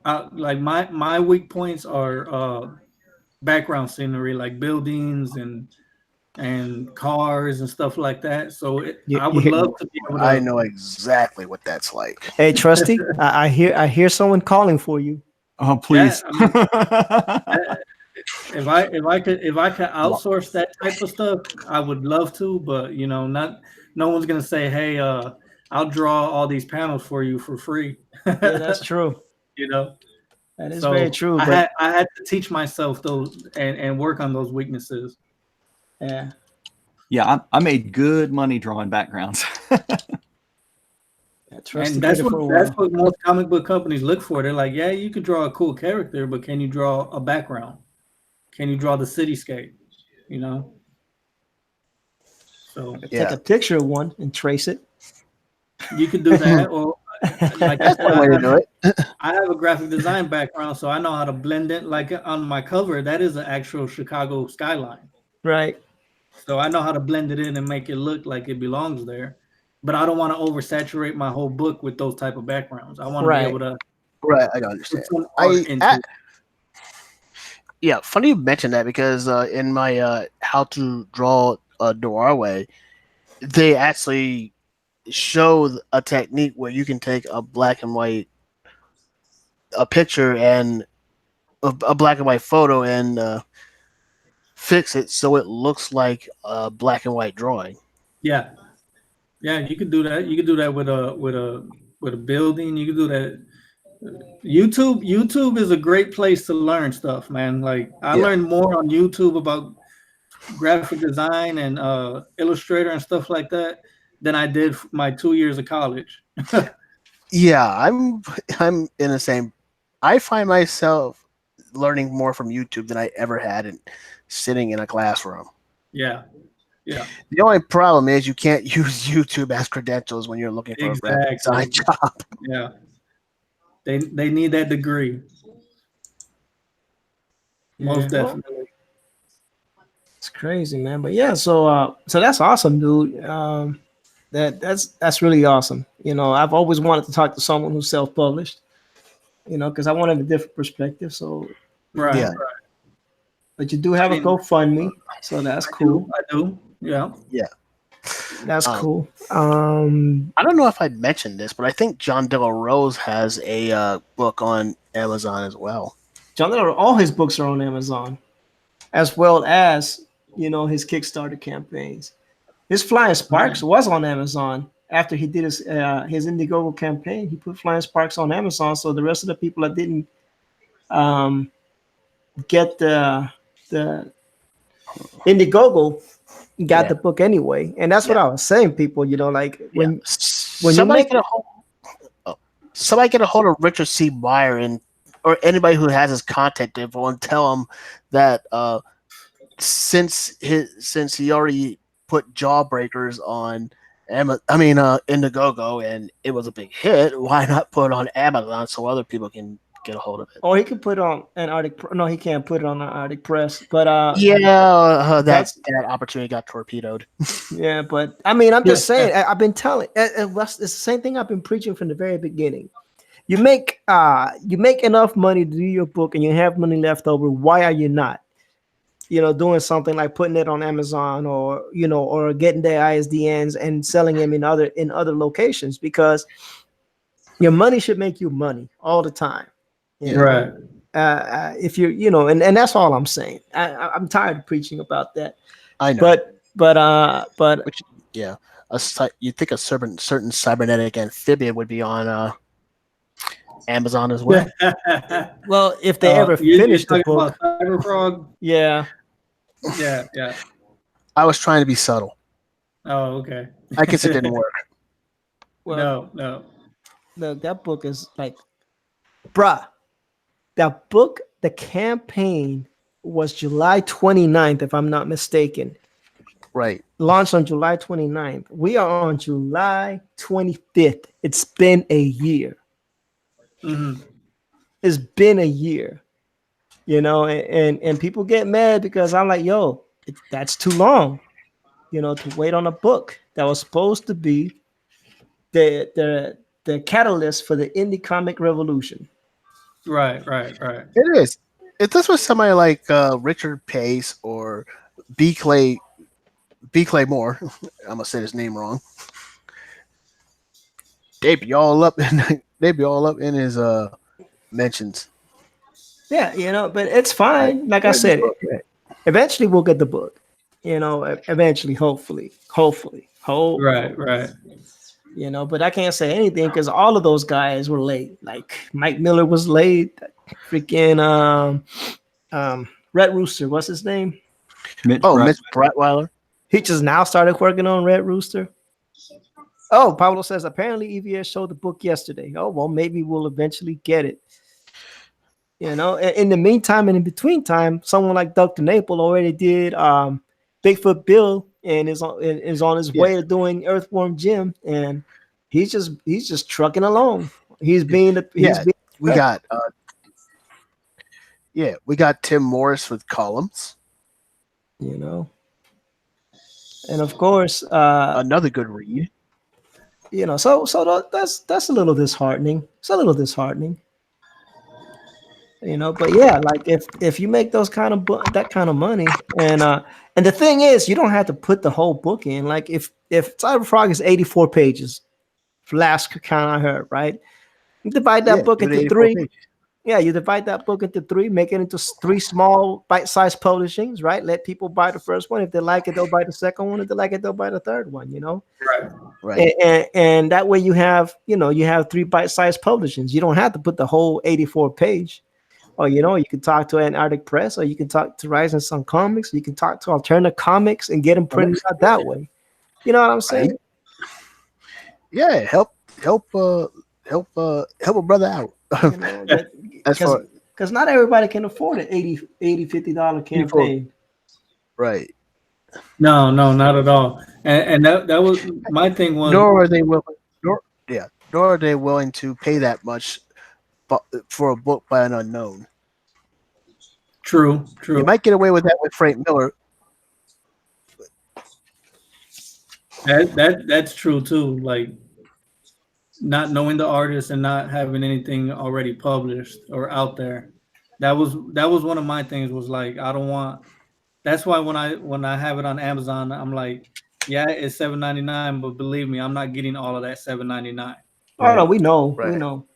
my weak points are background scenery, like buildings and cars and stuff like that. So I would love to be able to. I know exactly what that's like. Hey, Trusty, I hear someone calling for you. Oh, please. Yeah, I mean, if I could outsource that type of stuff, I would love to. But no one's gonna say, "Hey, I'll draw all these panels for you for free." Yeah, that's true. That is very true. I had to teach myself those and work on those weaknesses. Yeah. Yeah, I made good money drawing backgrounds. And that's what most comic book companies look for. They're like, yeah, you can draw a cool character, but can you draw a background? Can you draw the cityscape? So take a picture of one and trace it. You could do that, or that's one way to do it. I have a graphic design background, so I know how to blend it. Like on my cover, that is an actual Chicago skyline. Right. So I know how to blend it in and make it look like it belongs there. But I don't want to oversaturate my whole book with those type of backgrounds. I want to be able to. Right, I understand. Yeah, funny you mentioned that because in my how to draw a noir, they actually show a technique where you can take a black and white picture and a black and white photo and fix it so it looks like a black and white drawing. Yeah, you could do that. You could do that with a building. You could do that. YouTube is a great place to learn stuff, man. Like I learned more on YouTube about graphic design and Illustrator and stuff like that than I did my 2 years of college. Yeah, I'm in the same. I find myself learning more from YouTube than I ever had in sitting in a classroom. Yeah. The only problem is you can't use YouTube as credentials when you're looking for a graphic design job. Yeah. They need that degree. Most definitely. crazy, man. But yeah, so that's awesome, dude. That's really awesome. I've always wanted to talk to someone who's self-published. Because I wanted a different perspective. So, Right. Yeah. Right. but you do have a GoFundMe, so that's cool. I do. Yeah. Yeah. That's cool. I don't know if I mentioned this, but I think John De La Rose has a book on Amazon as well. John Lennon, all his books are on Amazon, as well as his Kickstarter campaigns. His Flying Sparks was on Amazon after he did his Indiegogo campaign. He put Flying Sparks on Amazon, so the rest of the people that didn't get the Indiegogo got the book anyway. And that's what I was saying, people. Like when somebody get a hold of Richard C. Meyer or anybody who has his contact info and tell him that since he already put Jawbreakers on Indiegogo and it was a big hit, why not put it on Amazon so other people can get a hold of it? Or he could put it on Antarctic. No, he can't put it on Antarctic Press. But that opportunity got torpedoed. Yeah, but I'm just saying. I've been telling. It's the same thing I've been preaching from the very beginning. You make enough money to do your book, and you have money left over. Why are you not, doing something like putting it on Amazon or or getting the ISDNs and selling them in other locations? Because your money should make you money all the time. Right. If you're, and that's all I'm saying. I'm tired of preaching about that. I know. But you think a certain cybernetic amphibian would be on Amazon as well? Well, if they ever finish the book, Cyberfrog. Yeah. I was trying to be subtle. Oh, okay. I guess it didn't work. Well, no. That book is like, bruh. That book, the campaign was July 29th, if I'm not mistaken. Right. Launched on July 29th. We are on July 25th. It's been a year. Mm-hmm. It's been a year. And people get mad because I'm like, yo, that's too long, to wait on a book that was supposed to be the catalyst for the indie comic revolution. Right. It is. If this was somebody like Richard Pace or B. Clay Moore, I'm gonna say his name wrong. They'd be all up in his mentions. Yeah, but it's fine. Like I said, eventually we'll get the book. Eventually, hopefully. Right. But I can't say anything because all of those guys were late. Like Mike Miller was late. Freaking Red Rooster, what's his name? Mitch Bratweiler. He just now started working on Red Rooster. Oh, Pablo says apparently EVS showed the book yesterday. Oh, well, maybe we'll eventually get it. In the meantime and in between time, someone like Dr. Naple already did Bigfoot Bill and is on his way to doing Earthworm Jim, and he's just trucking along. We got Tim Morris with columns. And of course another good read. So that's a little disheartening. It's a little disheartening. But yeah, like if you make that kind of money, and the thing is, you don't have to put the whole book in. Like if Cyberfrog is 84 pages, last count I heard, right? You divide that book into 3. Pages. Yeah, you divide that book into 3, make it into 3 small bite-sized publishings, right? Let people buy the first one. If they like it, they'll buy the second one. If they like it, they'll buy the third one. Right. And that way you have 3 bite-sized publishings. You don't have to put the whole 84 page. Or you can talk to Antarctic Press, or you can talk to Rising Sun Comics. You can talk to Alternative Comics and get them printed out that way. You know what I'm saying? Yeah, help a brother out. Because not everybody can afford an $80, $50 campaign. Right. No, not at all. And that was my thing was. Nor are they willing to pay that much for a book by an unknown. True. You might get away with that with Frank Miller. That's true too. Like not knowing the artist and not having anything already published or out there. That was one of my things. Was like I don't want. That's why when I have it on Amazon, I'm like, yeah, it's $7.99, but believe me, I'm not getting all of that $7.99. Oh no, we know, we Right. know,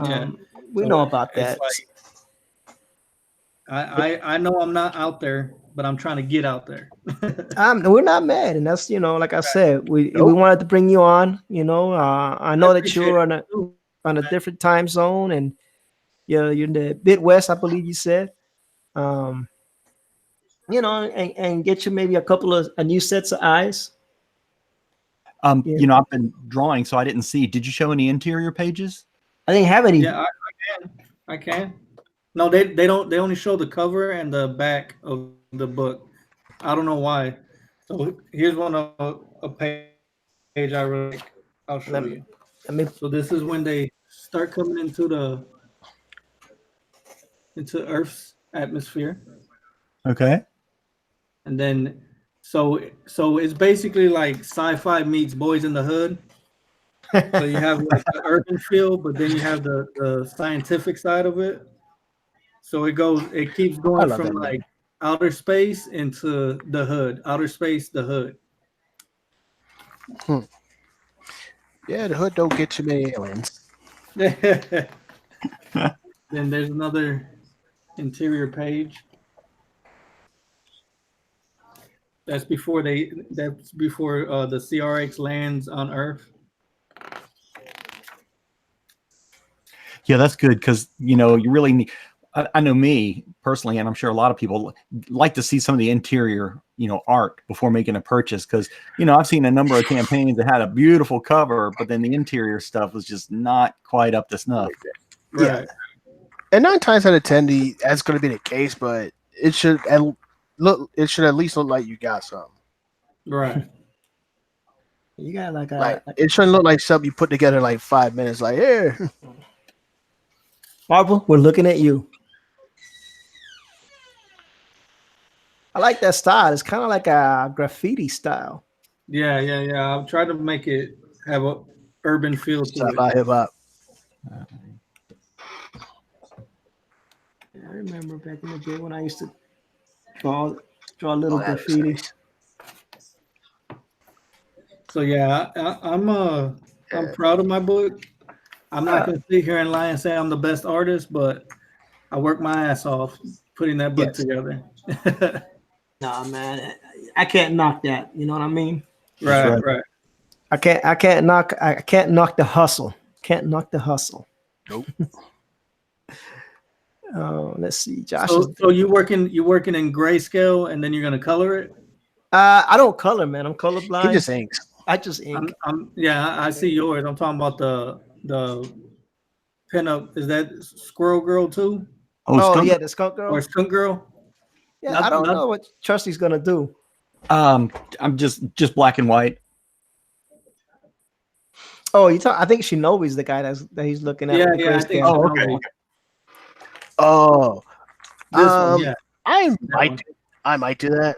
Yeah, we so know about it's that. like I know I'm not out there, but I'm trying to get out there. We're not mad, and that's like I said, we Nope. wanted to bring you on. I know that appreciate you're it too. on a different time zone, and you're in the Midwest, I believe you said. Um, and get you maybe a couple of new sets of eyes. Yeah. I've been drawing, so I didn't see. Did you show any interior pages? I didn't have any. Yeah, I can. No, they don't. They only show the cover and the back of the book. I don't know why. So here's one of a page I really like. I'll show Let me- you. I mean, So this is when they start coming into Earth's atmosphere, Okay. and then so it's basically like sci-fi meets Boys in the Hood. So you have like the urban feel, but then you have the scientific side of it. So it keeps I going love from that like outer space into the hood, outer space, the hood. Yeah, the hood don't get too many aliens. Then there's another interior page. That's before the CRX lands on Earth. Yeah, that's good because you really need. I know me personally, and I'm sure a lot of people like to see some of the interior, art before making a purchase. Because I've seen a number of campaigns that had a beautiful cover, but then the interior stuff was just not quite up to snuff. Right. And 9 times out of 10, that's going to be the case. But it should look. It should at least look like you got something. Right. you got like Like it shouldn't look like something you put together in like 5 minutes. Like, here. Marvel, we're looking at you. I like that style. It's kind of like a graffiti style. Yeah. I'll try to make it have a urban feel to it. Sci-fi hip hop. Yeah, I remember back in the day when I used to draw a little that was graffiti. nice. So yeah, I'm proud of my book. I'm not gonna sit here and lie and say I'm the best artist, but I work my ass off putting that book Yes. together. Nah, man, I can't knock that. You know what I mean? Right. I can't knock the hustle. Can't knock the hustle. Nope. Let's see, Josh. So you working in grayscale and then you're gonna color it? I don't color, man. I'm colorblind. He just inks. I just ink. I see yours. I'm talking about the pinup. Is that Squirrel Girl too? Oh Skunk? yeah, the Skunk Girl. Or Skunk Girl? Yeah, I don't know what Trusty's gonna do. I'm just black and white. Oh, I think Shinobi's the guy that he's looking at. Yeah, with the I think. grayscale. Oh, okay. Oh, This one, yeah. I might do that.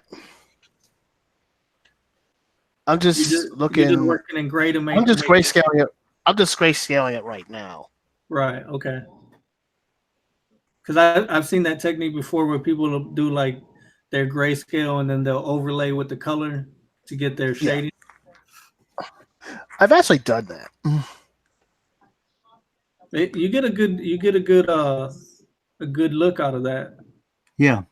I'm just You're just looking. working in gray to make. I'm just make- grayscaling it. I'm just grayscaling it right now. Right. Okay. Because I've seen that technique before where people will do like their grayscale and then they'll overlay with the color to get their shading. I've actually done that. You get a good look out of that. Yeah.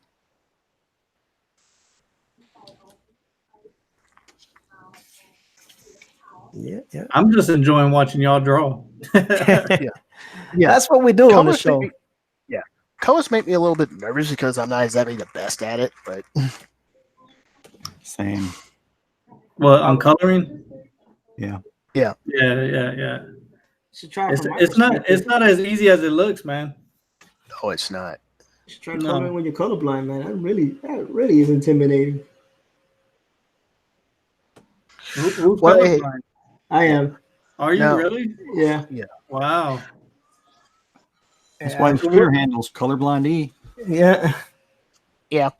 Yeah. I'm just enjoying watching y'all draw. Yeah. That's what we do on the Colors show. make me- Colors make me a little bit nervous because I'm not exactly the best at it, but Same. Well, I'm coloring. Yeah. Yeah. Should try It's not as easy as it looks, man. no, it's not. Should try coloring when you're colorblind, man. That really is intimidating. Who's Well, hey, colorblind? I am. Are you No. really? Yeah. Wow. That's why the Twitter handle's colorblind E. Yeah. Yeah.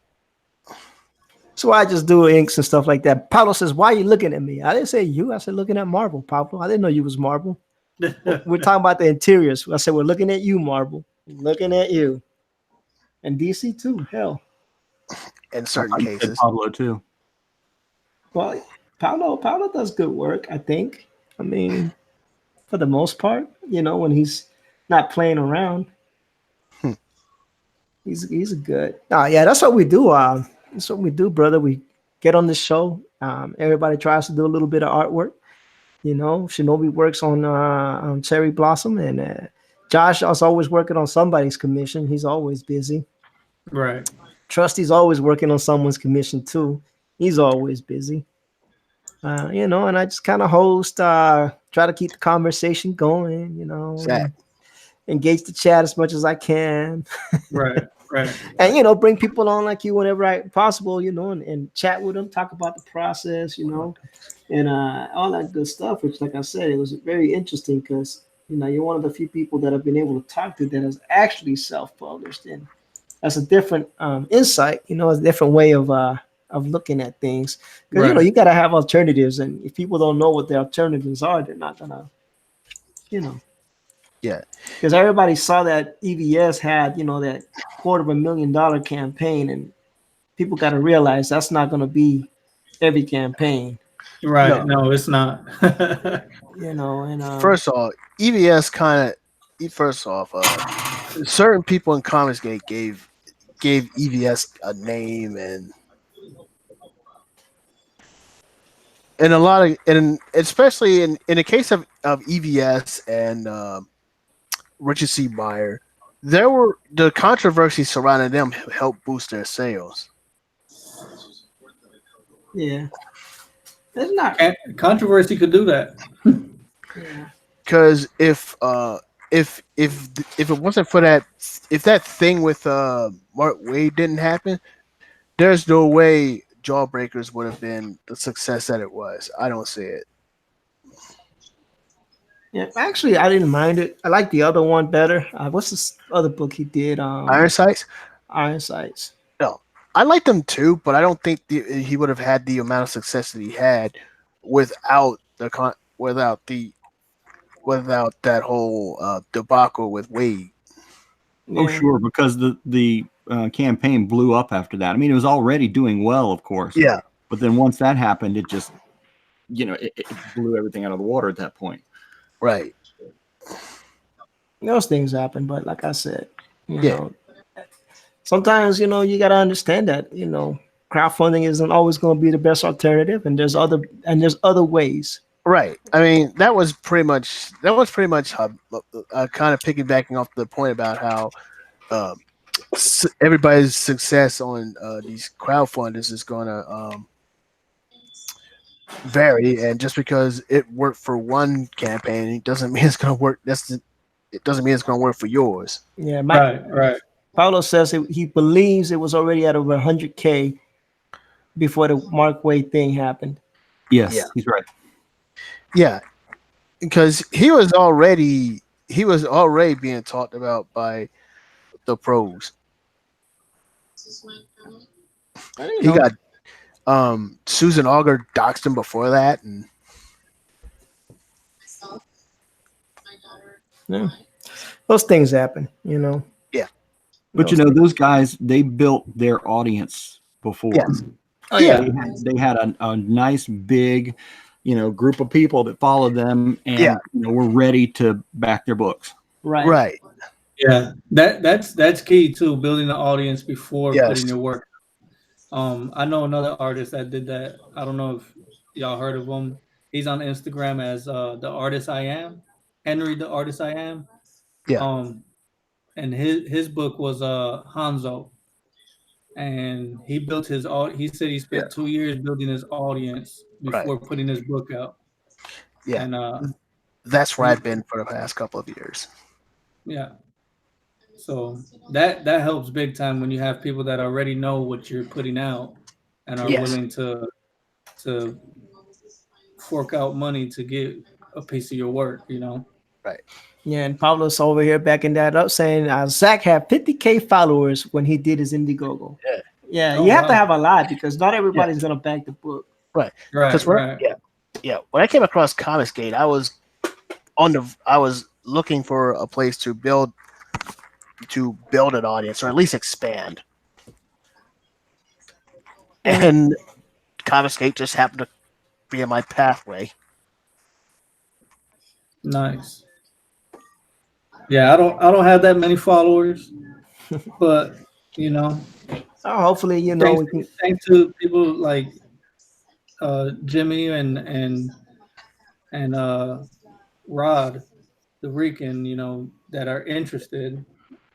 So I just do inks and stuff like that. Pablo says, "Why are you looking at me?" I didn't say you. I said looking at Marble, Pablo. I didn't know you was Marble. We're talking about the interiors. I said we're looking at you, Marble. Looking at you. And DC too. Hell. In certain I said cases. Pablo too. Well, Paulo does good work, I think. I mean, for the most part, when he's not playing around, he's a good. Yeah, that's what we do. That's what we do, brother. We get on the show. Everybody tries to do a little bit of artwork. Shinobi works on Cherry Blossom, and Josh is always working on somebody's commission. He's always busy. Right. Trusty's always working on someone's commission too. He's always busy. And I just kind of host, try to keep the conversation going, Exactly. engage the chat as much as I can. Right. And, bring people on like you whenever possible, and chat with them, talk about the process, and all that good stuff, which, like I said, it was very interesting because, you're one of the few people that I've been able to talk to that has actually self-published. And that's a different insight, a different way of looking at things. Because Right. you got to have alternatives, and if people don't know what the alternatives are, they're not gonna, Yeah. Because everybody saw that EVS had, that $250,000 campaign, and people got to realize that's not going to be every campaign. Right. No, it's not. And First off, EVS certain people in Comicsgate gave EVS a name and a lot of, and especially in the case of EVS and Richard C. Meyer, the controversy surrounding them helped boost their sales. yeah, it's not. Controversy could do that. Yeah. Because if it wasn't for that, if that thing with Mark Wade didn't happen, there's no way Jawbreakers would have been the success that it was. I don't see it. Yeah, actually, I didn't mind it. I like the other one better. What's this other book he did? Iron Sights? Iron Sights. No, I liked them too, but I don't think he would have had the amount of success that he had without that whole debacle with Wade. Yeah. Oh, sure, because the campaign blew up after that. I mean, it was already doing well, of course. Yeah. But then once that happened, it just, it blew everything out of the water at that point. Right. Those things happen, but like I said, you know, sometimes, you got to understand that, crowdfunding isn't always going to be the best alternative, and there's other ways. Right. I mean, that was pretty much kind of piggybacking off the point about how everybody's success on these crowdfunders is going to vary, and just because it worked for one campaign, it doesn't mean it's going to work. It doesn't mean it's going to work for yours. Yeah, Right. Paulo says he believes it was already at over 100K before the Mark Wade thing happened. Yes, Yeah. he's right. Yeah, because he was already being talked about by the pros. He got Susan Auger doxed him before that, and Yeah. Those things happen, Yeah. But those guys, they built their audience before. Yes. Oh, yeah. They had a nice big, group of people that followed them, and were ready to back their books. right. Yeah, that's key too. Building the audience before Yes. putting your work. I know another artist that did that. I don't know if y'all heard of him. He's on Instagram as the artist I am, Henry the artist I am. Yeah. And his book was Hanzo, and he built his. He said he spent 2 years building his audience before putting his book out. Yeah. And That's where I've been for the past couple of years. yeah. So that helps big time when you have people that already know what you're putting out and are willing to fork out money to get a piece of your work, Right. Yeah, and Pablo's over here backing that up, saying Zach had 50K followers when he did his Indiegogo. Yeah. Yeah, Oh, you have to wow. have a lot because not everybody's gonna back the book. Right, Because right. when I came across Comicsgate, I was looking for a place to build an audience or at least expand. And Comicsgate just happened to be in my pathway. Nice. Yeah, I don't have that many followers, but you know, So hopefully, you know, thanks, we can. thanks to people like Jimmy and Rod, the Rican, you know, that are interested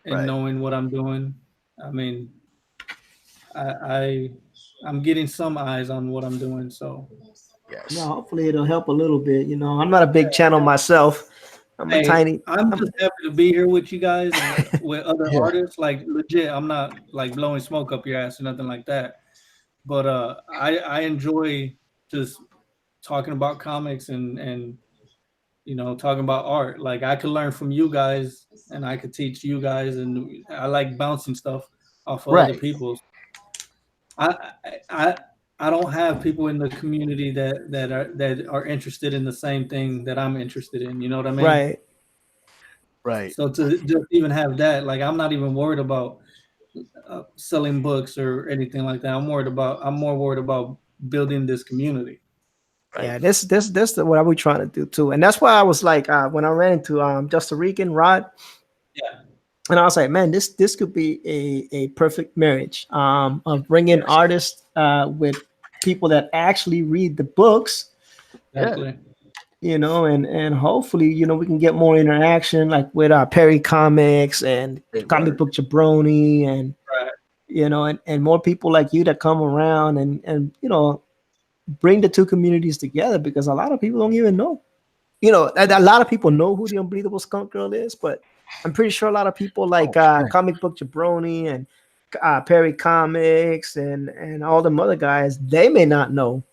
in Right. knowing what I'm doing. I mean, I'm getting some eyes on what I'm doing, so Yes. No, hopefully it'll help a little bit. You know, I'm not a big channel myself. I'm a hey, tiny. I'm just happy to be here with you guys and with other Yeah. artists. Like legit, I'm not like blowing smoke up your ass or nothing like that. But I enjoy just talking about comics and you know talking about art. Like I could learn from you guys and I could teach you guys, and I like bouncing stuff off of other Right. people's. I I I don't have people in the community that are interested in the same thing that I'm interested in. You know what I mean? Right. Right. So to just even have that, like I'm not even worried about selling books or anything like that. I'm more worried about building this community. Yeah, this what I was trying to do too, and that's why I was like, when I ran into Justin Rican Rod, Yeah. and I was like, man, this could be a perfect marriage of bringing Yes. artists with people that actually read the books, Exactly. you know, and hopefully, you know, we can get more interaction like with Perry Comics and Big Comic word. Book Jabroni and Right. you know, and more people like you that come around and you know bring the two communities together because a lot of people don't even know. You know, a lot of people know who the Unbreathable Skunk Girl is, but I'm pretty sure a lot of people like sure. Comic Book Jabroni and Perry Comics and all them other guys, they may not know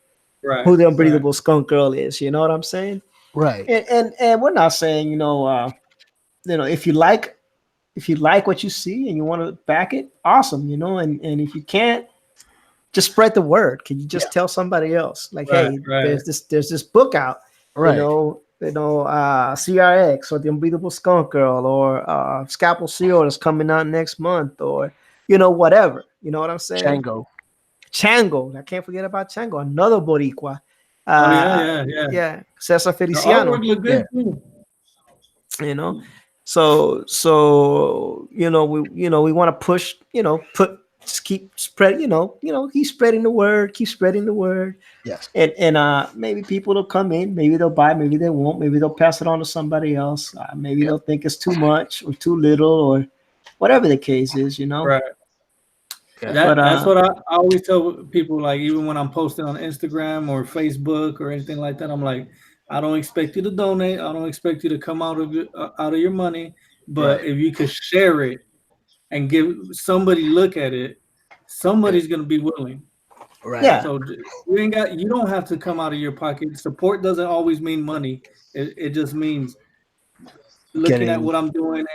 Right. who the Right. Unbreathable Skunk Girl is. You know what I'm saying? Right. And we're not saying you know if you like what you see and you want to back it, awesome. You know, and if you can't, just spread the word. Can you just tell somebody else like, Right, hey, right. there's this book out, Right. you know, CRX or the Unbreathable Skunk Girl or Scalpel Seal that's coming out next month or you know whatever. You know what I'm saying? Chango. I can't forget about Chango, another Boricua. Oh yeah. Yeah, Cesar The Feliciano. artwork look good too. You know, so you know we want to push, you know, just keep spread, you know, keep spreading the word, Yes. and maybe people will come in, maybe they'll buy, maybe they won't, maybe they'll pass it on to somebody else, maybe they'll think it's too much or too little or whatever the case is, you know. Right. Yeah. That's what I always tell people. Like even when I'm posting on Instagram or Facebook or anything like that, I'm like, I don't expect you to donate. I don't expect you to come out of your money. But Right. if you could share it and give somebody look at it, somebody's gonna be willing. Right. Yeah. So you don't have to come out of your pocket. Support doesn't always mean money. It just means looking at what I'm doing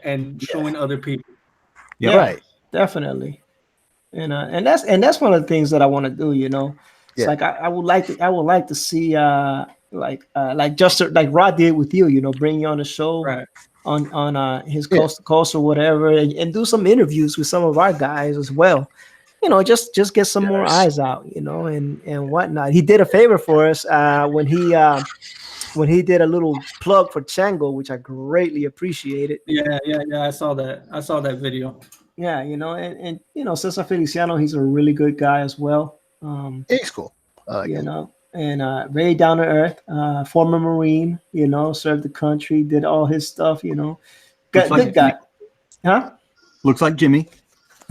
and showing other people. Yeah, Right. definitely. And that's one of the things that I want to do, you know. It's Yeah. like I would like to see like just like Rod did with you, you know, bring you on the show Right. on his coast to coast or whatever, and do some interviews with some of our guys as well. You know, just get some more eyes out, you know, and whatnot. He did a favor for us when he did a little plug for Chango, which I greatly appreciated. Yeah. I saw that video. Yeah, you know, and you know, Cesar Feliciano, he's a really good guy as well. He's cool. I like You him. know, and very down to earth, former Marine, you know, served the country, did all his stuff, you know. Looks like Good guy. Huh? Looks like Jimmy.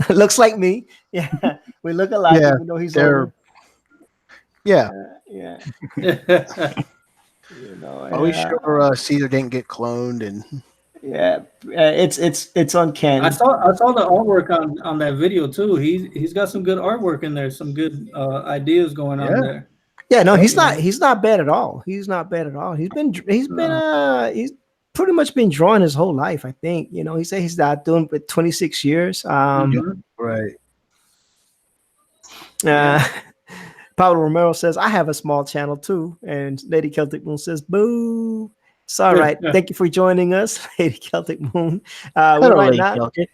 Looks like me. Yeah. We look alike, Yeah, even though he's they're- older. Yeah. Yeah. You know, Are we sure Caesar didn't get cloned and yeah, it's uncanny. I saw the artwork on that video too. He's got some good artwork in there, some good ideas going on there. Yeah, no, he's Yeah. not bad at all. He's not bad at all. He's pretty much been drawing his whole life, I think. You know, he said he's not doing it 26 years. Mhm. right? Uh, Pablo Romero says, I have a small channel too. And Lady Celtic Moon says, boo. It's all right. Thank you for joining us, Lady Celtic Moon. Hello, Lady Celtic.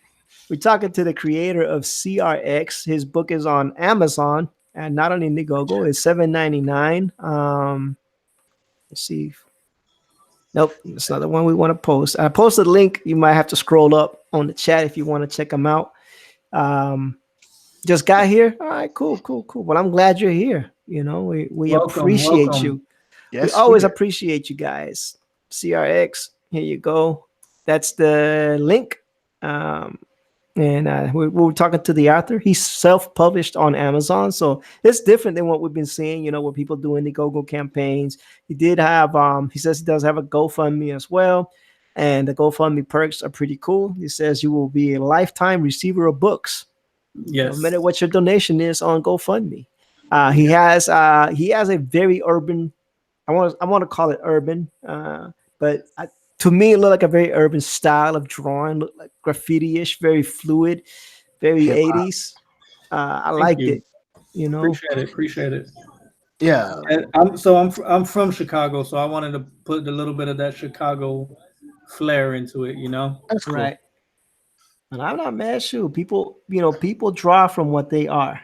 We're talking to the creator of CRX. His book is on Amazon and not on Indiegogo. It's $7.99. Let's see. Nope, it's not the one we want to post. I posted a link. You might have to scroll up on the chat if you want to check them out. Just got here. All right, cool. Well, I'm glad you're here. You know, we appreciate you. Yes, we always appreciate you guys. CRX, here you go. That's the link. And we were talking to the author. He's self-published on Amazon, so it's different than what we've been seeing. You know, where people doing the Indiegogo campaigns. He did have. He says he does have a GoFundMe as well, and the GoFundMe perks are pretty cool. He says you will be a lifetime receiver of books. Yes. No matter what your donation is on GoFundMe. He has a very urban. I want to call it urban, but to me, it looked like a very urban style of drawing, looked like graffiti-ish, very fluid, very Hip-hop. 80s. I liked it. You know, Appreciate it. Yeah. And I'm from Chicago, so I wanted to put a little bit of that Chicago flair into it. You know, That's cool. right. And I'm not mad. Shoot, people draw from what they are.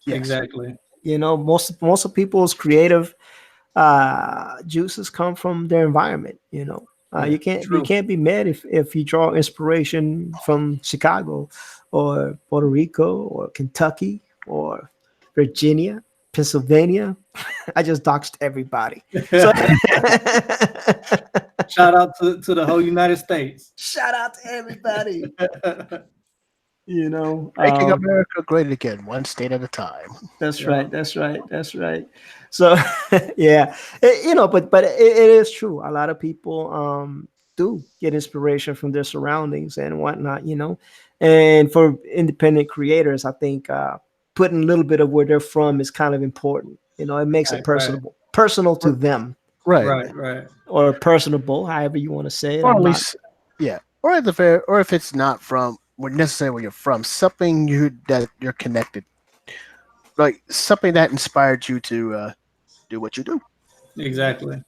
Yes. Exactly. You know, most of people's creative juices come from their environment. You know. You can't be mad if you draw inspiration from Chicago or Puerto Rico or Kentucky or Virginia, Pennsylvania. I just doxed everybody. So, shout out to the whole United States. Shout out to everybody. You know, Making America great again, one state at a time. That's right. So, yeah, but it is true. A lot of people do get inspiration from their surroundings and whatnot, you know. And for independent creators, I think putting a little bit of where they're from is kind of important. You know, it makes it personal to them. Right. Or personable, however you want to say it. Or at least, yeah. Or at the fair, or if it's not from necessarily where you're from, something that you're connected, like something that inspired you to do what you do. Exactly.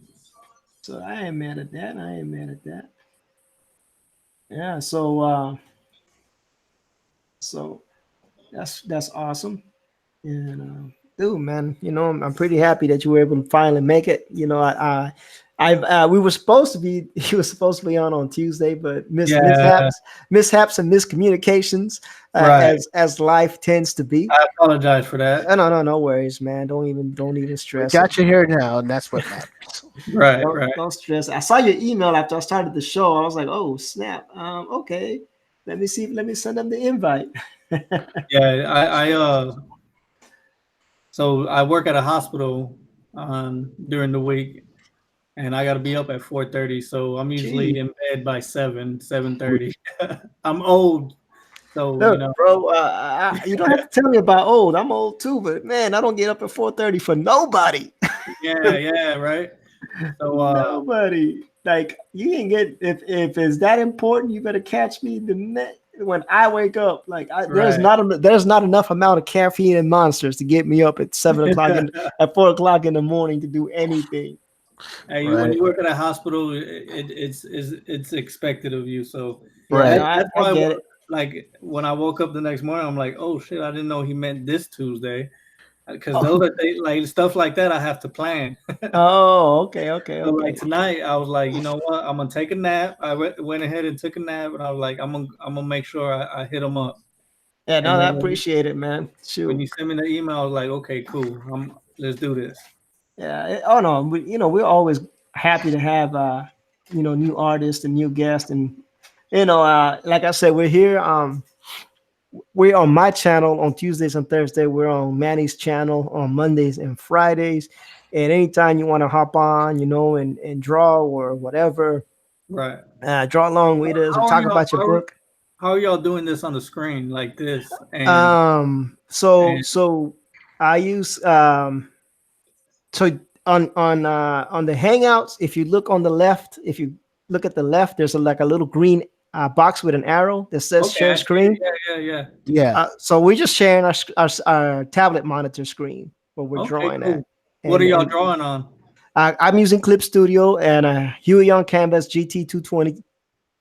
So I ain't mad at that. Yeah. So that's awesome. And dude, man, you know, I'm pretty happy that you were able to finally make it. You know, he was supposed to be on Tuesday, but mishaps and miscommunications, as life tends to be. I apologize for that. No worries, man. Don't even stress. We got you here now, and that's what matters. Right. Don't stress. I saw your email after I started the show. I was like, oh snap. Okay. Let me send them the invite. Yeah, so I work at a hospital during the week, and I got to be up at 4:30. So I'm usually in bed by 7:30. I'm old, so Look, you know, bro. You don't have to tell me about old. I'm old too, but man, I don't get up at 4:30 for nobody. yeah, right. So nobody. Like you can get if it's that important, you better catch me when I wake up. Like there's not enough amount of caffeine and monsters to get me up at 7 o'clock at 4 o'clock in the morning to do anything. Hey, when you work at a hospital, it's expected of you. So that's why I get it. Like when I woke up the next morning, I'm like, oh shit, I didn't know he meant this Tuesday. Because those are like stuff like that I have to plan. Oh, okay. So like tonight, I was like, you know what? I'm gonna take a nap. I went ahead and took a nap, and I was like, I'm gonna make sure I hit them up. Yeah, no, I appreciate it, man. Shoot. When you send me the email, I was like, okay, cool. Let's do this. Yeah. We're always happy to have new artists and new guests, and like I said, we're here. We're on my channel on Tuesdays and Thursdays. We're on Manny's channel on Mondays and Fridays. And anytime you want to hop on, and draw or whatever, right? Draw along with us or talk about your book. How are y'all doing this on the screen like this? So I use so on the Hangouts. If you look on the left, if you look at the left, there's a little green box with an arrow that says Okay, share I see. screen. Yeah. Yeah. So we're just sharing our tablet monitor screen where we're Okay, drawing cool. at. What are And- y'all and, drawing on? I'm using Clip Studio and a Huey on Canvas GT220.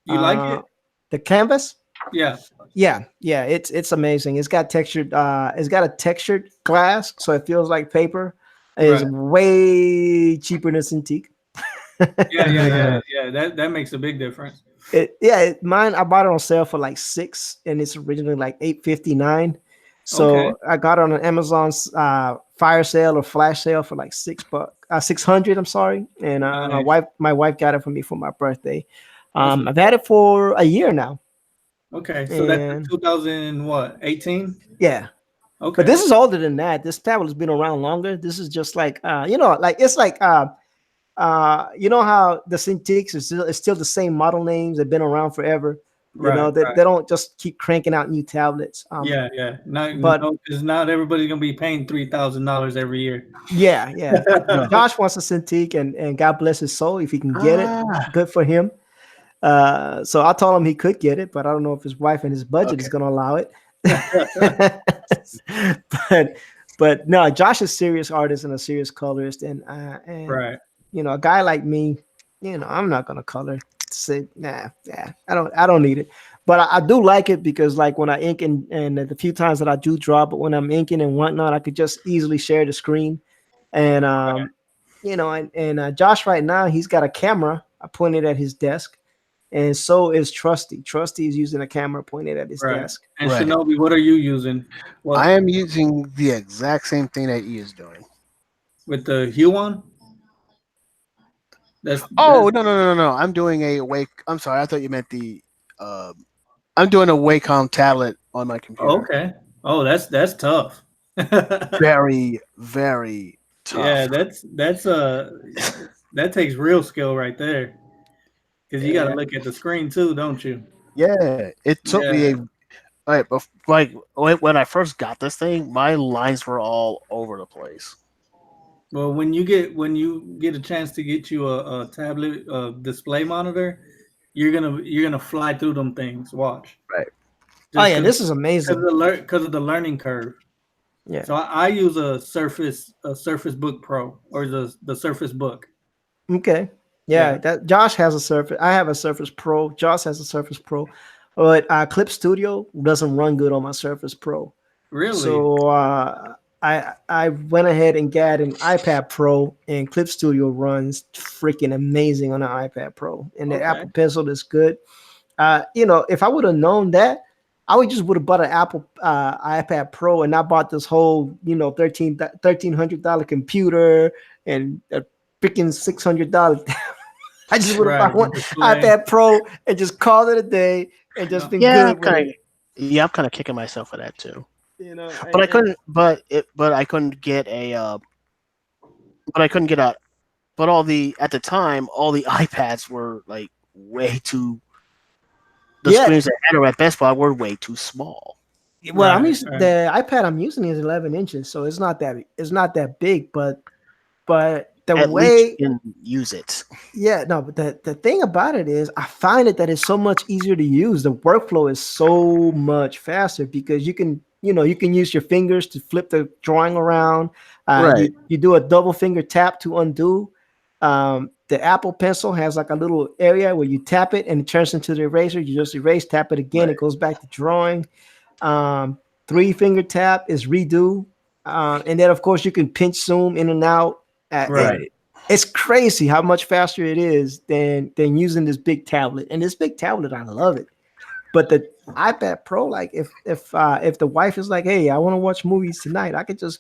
You like it? The canvas? Yeah. Yeah, it's amazing. It's got a textured glass, so it feels like paper. It's Right. way cheaper than Cintiq. Yeah. That makes a big difference. Mine I bought it on sale for like $6, and it's originally like $8.59. So Okay. I got it on an Amazon's fire sale or flash sale for like $6, 600. I'm sorry, and Nice. my wife got it for me for my birthday. That's I've had it for a year now. Okay, so And- that's 2018. Yeah, Okay, but this is older than that. This tablet has been around longer. This is just like it's like you know how the Cintiqs is still the same model names. They've been around forever. You know, they don't just keep cranking out new tablets. Yeah. but- Because not everybody's gonna be paying $3,000 every year. Yeah. Josh wants a Cintiq, and God bless his soul if he can get it. Good for him. So I told him he could get it, but I don't know if his wife and his budget is going to allow it. but no, Josh is a serious artist and a serious colorist, and Right. a guy like me, I'm not going to color. Say I don't need it, but I do like it because like when I ink and the few times that I do draw, but when I'm inking and whatnot, I could just easily share the screen, and Josh right now he's got a camera. I pointed at his desk. And so is Trusty. Trusty is using a camera pointed at his desk. And Right. Shinobi, what are you using? What, I am using the exact same thing that he is doing. with the Hue one? Oh no! I'm doing a Wake. I'm sorry. I thought you meant the. I'm doing a Wacom tablet on my computer. Okay. Oh, that's tough. Very, very tough. Yeah, that takes real skill right there. Because you got to look at the screen too, don't you? Yeah, it took me a. All right, but like when I first got this thing, my lines were all over the place. Well, when you get a chance to get you a tablet display monitor, you're gonna fly through them things. Watch. Right. This is amazing because of the learning curve. Yeah. So I use a Surface Book Pro or the Surface Book. Okay. Yeah. That Josh has a Surface. I have a Surface Pro. Josh has a Surface Pro, but Clip Studio doesn't run good on my Surface Pro. Really? So I went ahead and got an iPad Pro, and Clip Studio runs freaking amazing on an iPad Pro, and the Apple Pencil is good. If I would have known that, I would have bought an Apple iPad Pro and not bought this whole $1,300 computer and a freaking $600. I just would have bought one iPad Pro and just called it a day and just been good with it. Yeah, I'm kind of kicking myself for that too. But I couldn't. But I couldn't get a. But I couldn't get a. But at the time, all the iPads were like way too. The screens that had at Best Buy were way too small. Well, the iPad I'm using is 11 inches, so it's not that big, but the At way least you can use it. Yeah, no, but the thing about it is I find that it's so much easier to use. The workflow is so much faster because you can use your fingers to flip the drawing around. Right. You do a double finger tap to undo. The Apple Pencil has like a little area where you tap it and it turns into the eraser. You just erase, tap it again, it goes back to drawing. 3-finger tap is redo. And then of course you can pinch zoom in and out. It's crazy how much faster it is than using this big tablet. And this big tablet, I love it. But the iPad Pro, like if the wife is like, hey, I want to watch movies tonight, I could just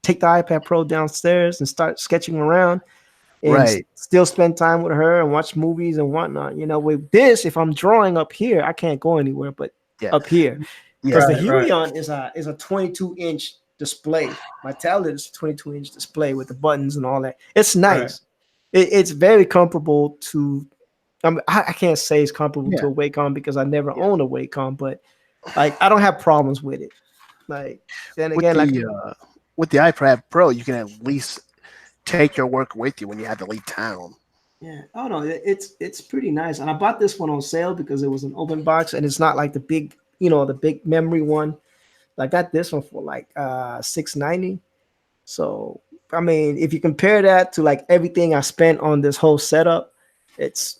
take the iPad Pro downstairs and start sketching around and still spend time with her and watch movies and whatnot. With this, if I'm drawing up here, I can't go anywhere but up here. Because the Huion is a 22-inch display. My tablet is a 22-inch display with the buttons and all that. It's nice. It's very comparable to. I can't say it's comparable to a Wacom because I never owned a Wacom, but like I don't have problems with it. Like then again, with the iPad Pro, you can at least take your work with you when you have to leave town. Yeah. Oh no, it's pretty nice. And I bought this one on sale because it was an open box, and it's not like the big, the big memory one. I got this one for like $6.90. So I mean, if you compare that to like everything I spent on this whole setup, it's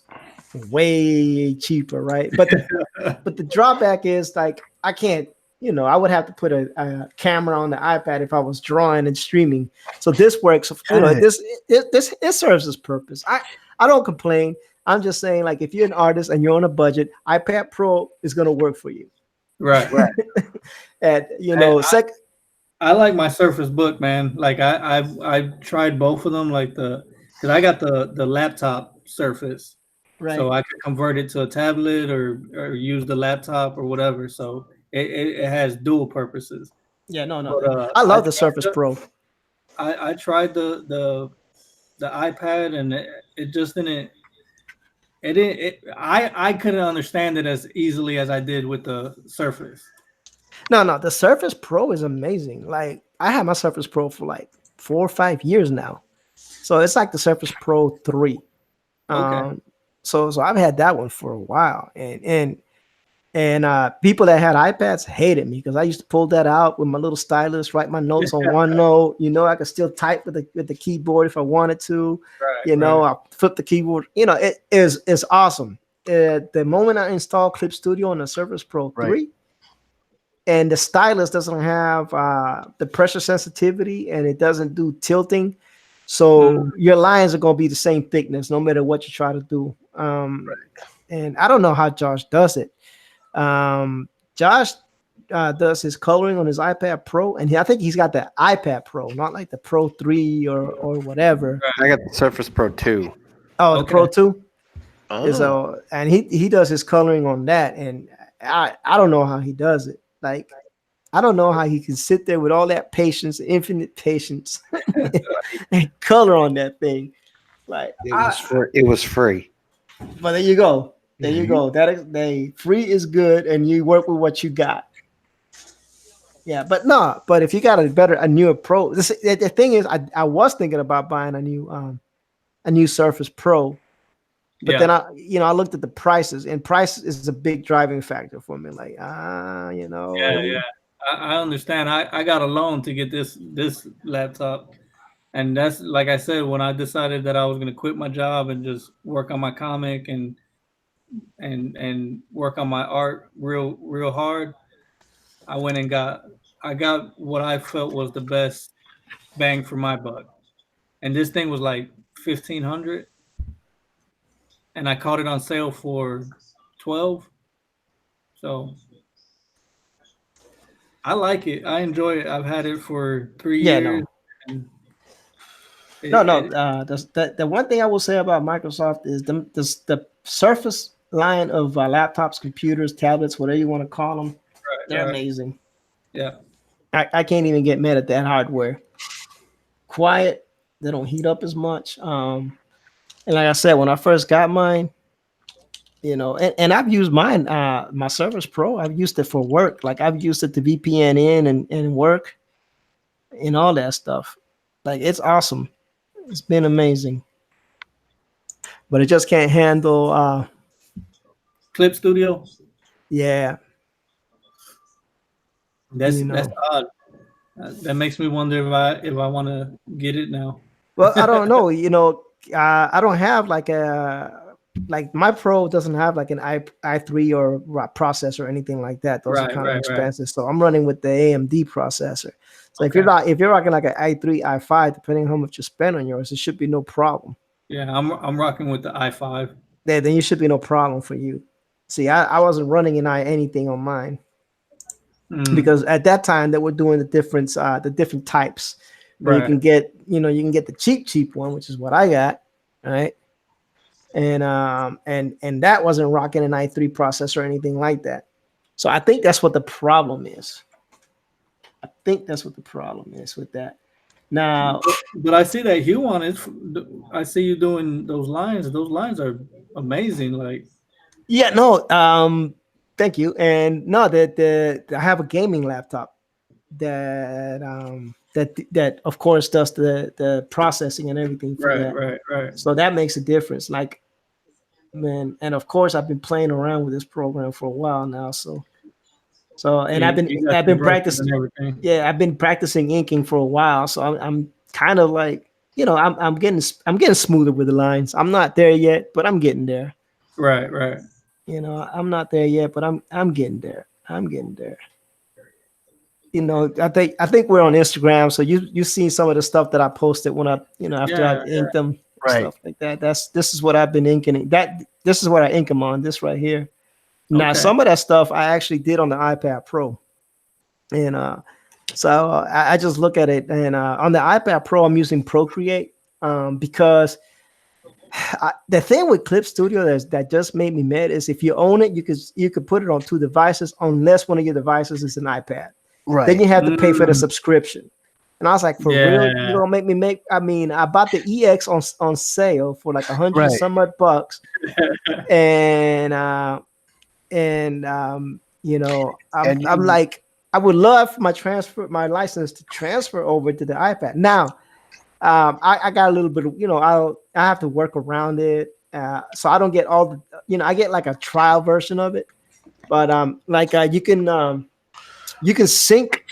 way cheaper, right? But the drawback is like I can't, I would have to put a camera on the iPad if I was drawing and streaming. So this works, it serves its purpose. I don't complain. I'm just saying, like, if you're an artist and you're on a budget, iPad Pro is going to work for you. Right. And I like my Surface Book, man. Like I've tried both of them. Like because I got the laptop Surface, right. So I could convert it to a tablet or use the laptop or whatever. So it has dual purposes. Yeah, no. But, I love the Surface Pro. I tried the iPad and it just didn't. I couldn't understand it as easily as I did with the Surface. No, the Surface Pro is amazing. Like I had my Surface Pro for like 4 or 5 years now, so it's like the Surface Pro 3. Okay. So I've had that one for a while, and people that had iPads hated me because I used to pull that out with my little stylus, write my notes on OneNote. I could still type with the keyboard if I wanted to. Right, I flip the keyboard. It is awesome. The moment I installed Clip Studio on the Surface Pro 3. And the stylus doesn't have the pressure sensitivity, and it doesn't do tilting. So your lines are going to be the same thickness no matter what you try to do. And I don't know how Josh does it. Josh does his coloring on his iPad Pro, and I think he's got the iPad Pro, not like the Pro 3 or whatever. I got the Surface Pro 2. Oh, the Pro 2? Oh. So, and he does his coloring on that, and I don't know how he does it. Like, I don't know how he can sit there with all that patience, infinite patience, and color on that thing. Like it was free. But there you go. There you go. Free is good, and you work with what you got. Yeah, but if you got a newer Pro, the thing is, I was thinking about buying a new Surface Pro. But then I looked at the prices, and price is a big driving factor for me. Like, Yeah. I understand. I got a loan to get this laptop, and that's like I said, when I decided that I was going to quit my job and just work on my comic and work on my art real hard, I went and got what I felt was the best bang for my buck, and this thing was like $1,500. And I caught it on sale for $12. So I like it. I enjoy it. I've had it for 3 years. The one thing I will say about Microsoft is the Surface line of laptops, computers, tablets, whatever you want to call them. They're amazing. Yeah. I can't even get mad at that hardware. Quiet. They don't heat up as much. And like I said, when I first got mine, and I've used mine, my Surface Pro, I've used it for work. Like I've used it to VPN in and work and all that stuff. Like it's awesome. It's been amazing. But it just can't handle Clip Studio. Yeah. That's odd. That makes me wonder if I want to get it now. Well, I don't know. I don't have like my Pro doesn't have like an i3 or processor or anything like that. Those are kind of expensive. So I'm running with the AMD processor. So if you're rocking like an i3, i5, depending on how much you spend on yours, it should be no problem. Yeah, I'm rocking with the i5. Yeah, then you should be no problem for you. See, I wasn't running anything on mine because at that time they were doing the different types. Where you can get, you can get the cheap one, which is what I got, right? And that wasn't rocking an i3 processor or anything like that. So I think that's what the problem is. I think that's what the problem is with that. Now, but I see that Hue on it. I see you doing those lines. Those lines are amazing. Like, yeah, no, thank you. And no, I have a gaming laptop that of course does the processing and everything for that. Right. So that makes a difference. Like, man, and of course I've been playing around with this program for a while now. So and I've got been the brushes practicing. and everything. Yeah, I've been practicing inking for a while. So I'm kind of like, I'm getting smoother with the lines. I'm not there yet, but I'm getting there. Right. I'm not there yet, but I'm getting there. I'm getting there. I think we're on Instagram, so you seen some of the stuff that I posted when I after I inked them, Right. stuff like that. This is what I've been inking. This is what I ink them on. This right here. Now Okay. some of that stuff I actually did on the iPad Pro, and so I just look at it, and on the iPad Pro I'm using Procreate because the thing with Clip Studio that just made me mad is if you own it, you could put it on 2 devices unless one of your devices is an iPad. Right. Then you have to pay for the subscription. And I was like, for real? Yeah. You gonna make me I mean, I bought the EX on sale for like $100 Right. some odd bucks. And I'm like, I would love my license to transfer over to the iPad. Now, I got a little bit of, I have to work around it. So I don't get all the, I get like a trial version of it. But you can sync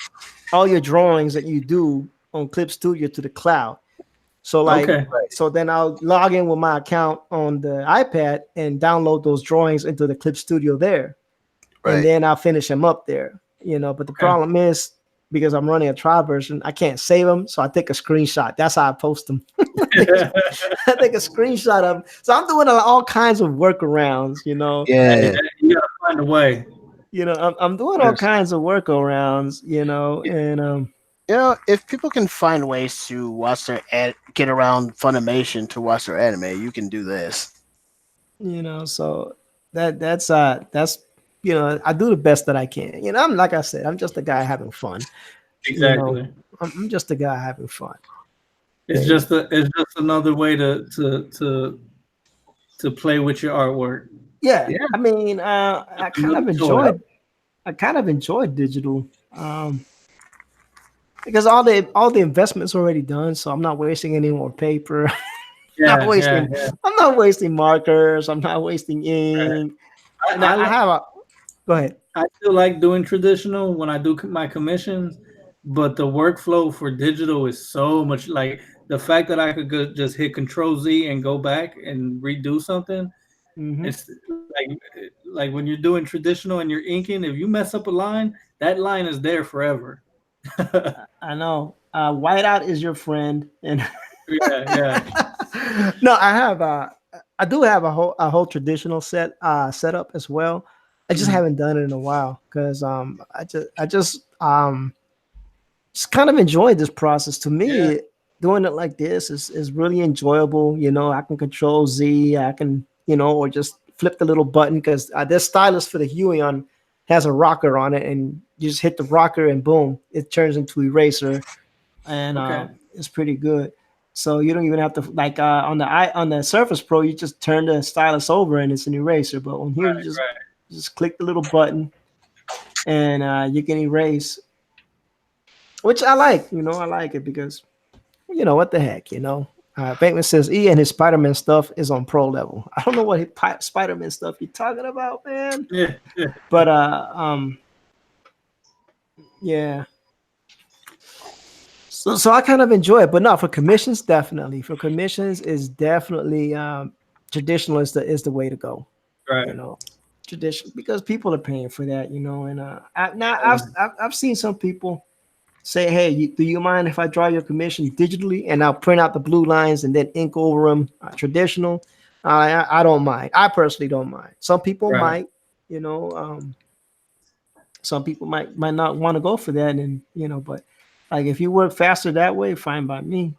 all your drawings that you do on Clip Studio to the cloud. So so then I'll log in with my account on the iPad and download those drawings into the Clip Studio there. Right. And then I'll finish them up there, but the problem is because I'm running a trial version, I can't save them. So I take a screenshot. That's how I post them. I take a screenshot of them. So I'm doing all kinds of workarounds, Yeah. You gotta find a way. I'm doing all kinds of workarounds, and if people can find ways to watch get around Funimation to watch their anime, you can do this. So that's I do the best that I can. I'm like I said, I'm just a guy having fun. Exactly. I'm just a guy having fun. It's just another way to play with your artwork. Yeah. I mean, I kind of enjoyed digital because all the investment's already done, so I'm not wasting any more paper. I'm not wasting markers. I'm not wasting ink. Right. Go ahead. I still like doing traditional when I do my commissions, but the workflow for digital is so much, like the fact that I could just hit Control Z and go back and redo something. Mm-hmm. It's like when you're doing traditional and you're inking, if you mess up a line, that line is there forever. I know. Whiteout is your friend, and yeah. No, I do have a whole traditional setup as well. I just haven't done it in a while because I just kind of enjoyed this process. To me, doing it like this is really enjoyable. I can Control Z, I can or just flip the little button because this stylus for the Huion has a rocker on it, and you just hit the rocker and boom, it turns into eraser, and it's pretty good. So you don't even have to on the Surface Pro, you just turn the stylus over and it's an eraser. But on here, you just click the little button, and you can erase, which I like. I like it because, what the heck, Bateman says and his Spider-Man stuff is on pro level. I don't know what Spider-Man stuff you're talking about, man. Yeah. But yeah. So I kind of enjoy it, but no, for commissions, definitely. For commissions is definitely traditional is the way to go. Right. Tradition, because people are paying for that, and I've seen some people say, hey, do you mind if I draw your commission digitally and I'll print out the blue lines and then ink over them traditional? I don't mind. I personally don't mind. Some people might, some people might not want to go for that, and but like if you work faster that way, fine by me.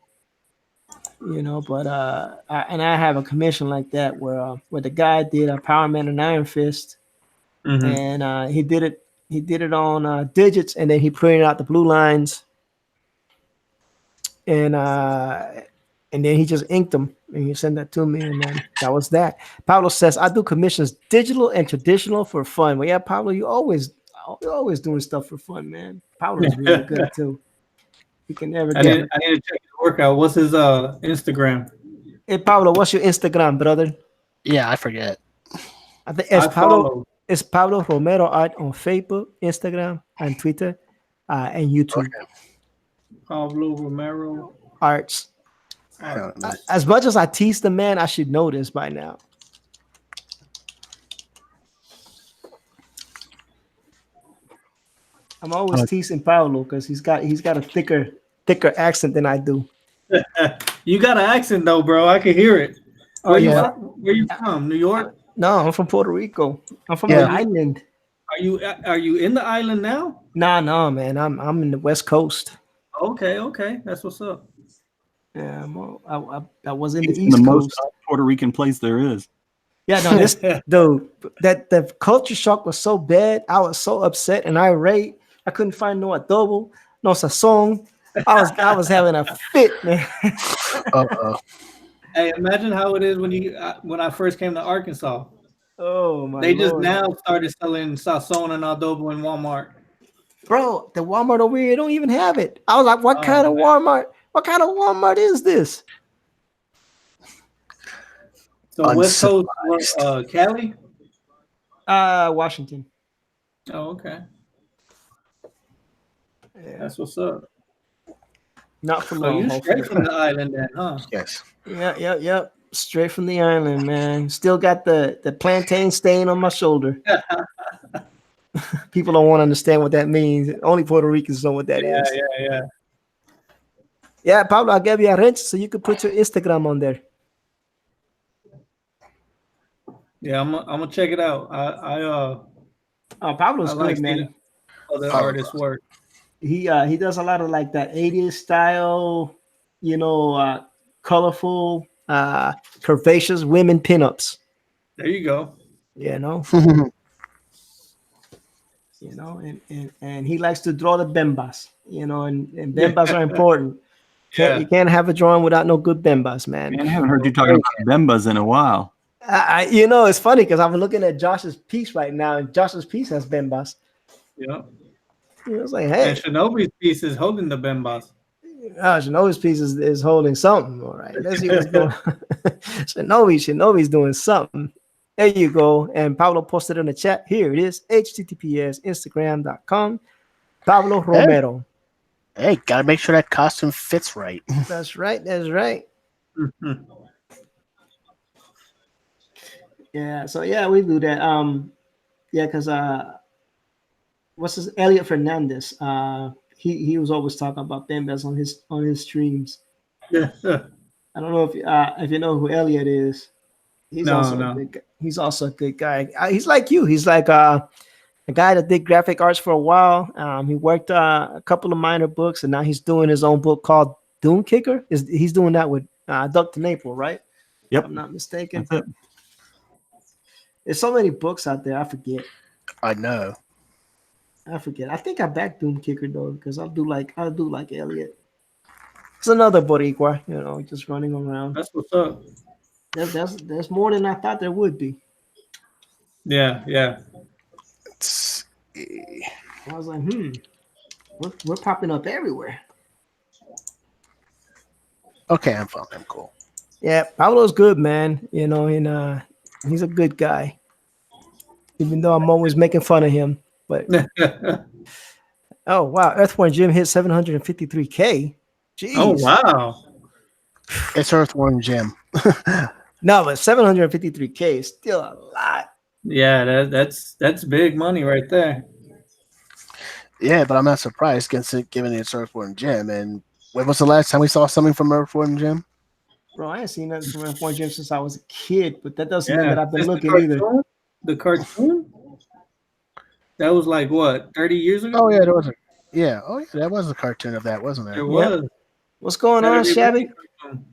But I have a commission like that where the guy did a Power Man and Iron Fist, and he did it on digits, and then he printed out the blue lines, and then he just inked them, and he sent that to me, and then that was that. Pablo says, I do commissions digital and traditional for fun. Well, yeah, Pablo, you always We're always doing stuff for fun, man. Pablo's really good too. You can never I get. need to check his workout. What's his Instagram? Hey, Pablo, what's your Instagram, brother? Yeah, I forget. I think I follow. it's Pablo Romero Art on Facebook, Instagram, and Twitter, and YouTube. Okay. Pablo Romero. Arts. I don't know. As much as I tease the man, I should know this by now. I'm always teasing Pablo because he's got a thicker accent than I do. You got an accent though, bro. I can hear it. Oh, yeah. Where you from? New York? No, I'm from Puerto Rico. I'm from Yeah. the island. Are you in the island now? No, man. I'm in the West Coast. Okay. That's what's up. Yeah, I was in It's the in the East most Coast. Puerto Rican place there is. Yeah, no, this dude, that the culture shock was so bad. I was so upset and irate. I couldn't find no adobo, no sazon. I was having a fit, man. Uh-oh. Hey, imagine how it is when I first came to Arkansas. Oh my! They just Lord. now started selling sazon and adobo in Walmart. Bro, the Walmart over here don't even have it. I was like, what kind of Walmart? What kind of Walmart is this? So West Coast, Cali. Washington. Oh, okay. Yeah, That's what's up. not for So long. you straight hopefully. from the island then, huh? Yes. Yeah. Straight from the island, man. Still got the plantain stain on my shoulder. People don't want to understand what that means. Only Puerto Ricans know what that is. Yeah. Yeah, Pablo, I gave you a wrench so you could put your Instagram on there. Yeah, I'm gonna check it out. Oh, Pablo's I good, like man. seeing other artists' work. He does a lot of like that 80s style, colorful, curvaceous women pinups. There you go. You know, and he likes to draw the bembas. And bembas are important. You can't have a drawing without no good bembas, man. Man, I haven't heard you talking about Bembas in a while. It's funny because I'm looking at Josh's piece right now, and Josh's piece has bembas. Yeah. It's like, hey, And Shinobi's piece is holding the bembas. Shinobi's piece is holding something. All right, let's see what's going on. Shinobi's doing something. There you go. And Pablo posted in the chat. Here it is. HTTPS Instagram.com. Pablo Romero. Hey, gotta make sure that costume fits right. That's right. Yeah. So yeah, we do that. Because what's his Elliot Fernandez? He was always talking about bembas on his streams. Yeah. I don't know if you know who Elliot is. He's He's also a good guy. He's like you. He's like a guy that did graphic arts for a while. He worked a couple of minor books, and now he's doing his own book called Doom Kicker. He's doing that with Dr. Naples, right? Yep. If I'm not mistaken. That's it. There's so many books out there. I forget. I know. I think I back Doom Kicker though, because I do like Elliot. It's another Boricua, just running around. That's what's up. There's more than I thought there would be. Yeah. I was like, we're popping up everywhere. Okay, I'm fine. I'm cool. Yeah, Pablo's good, man. And he's a good guy. Even though I'm always making fun of him. But oh wow, Earthworm Jim hit 753K. Jeez. Oh wow. It's Earthworm Jim. No, but 753K is still a lot. Yeah, that's big money right there. Yeah, but I'm not surprised given it's Earthworm Jim. And when was the last time we saw something from Earthworm Jim? Bro, I ain't seen nothing from Earthworm Jim since I was a kid, but that doesn't mean that I've been It's looking the either. cartoon? The cartoon? That was like what, 30 years ago? Oh yeah, there was that was a cartoon of that, wasn't It there? was. What's going on, Saturday Shabby? morning.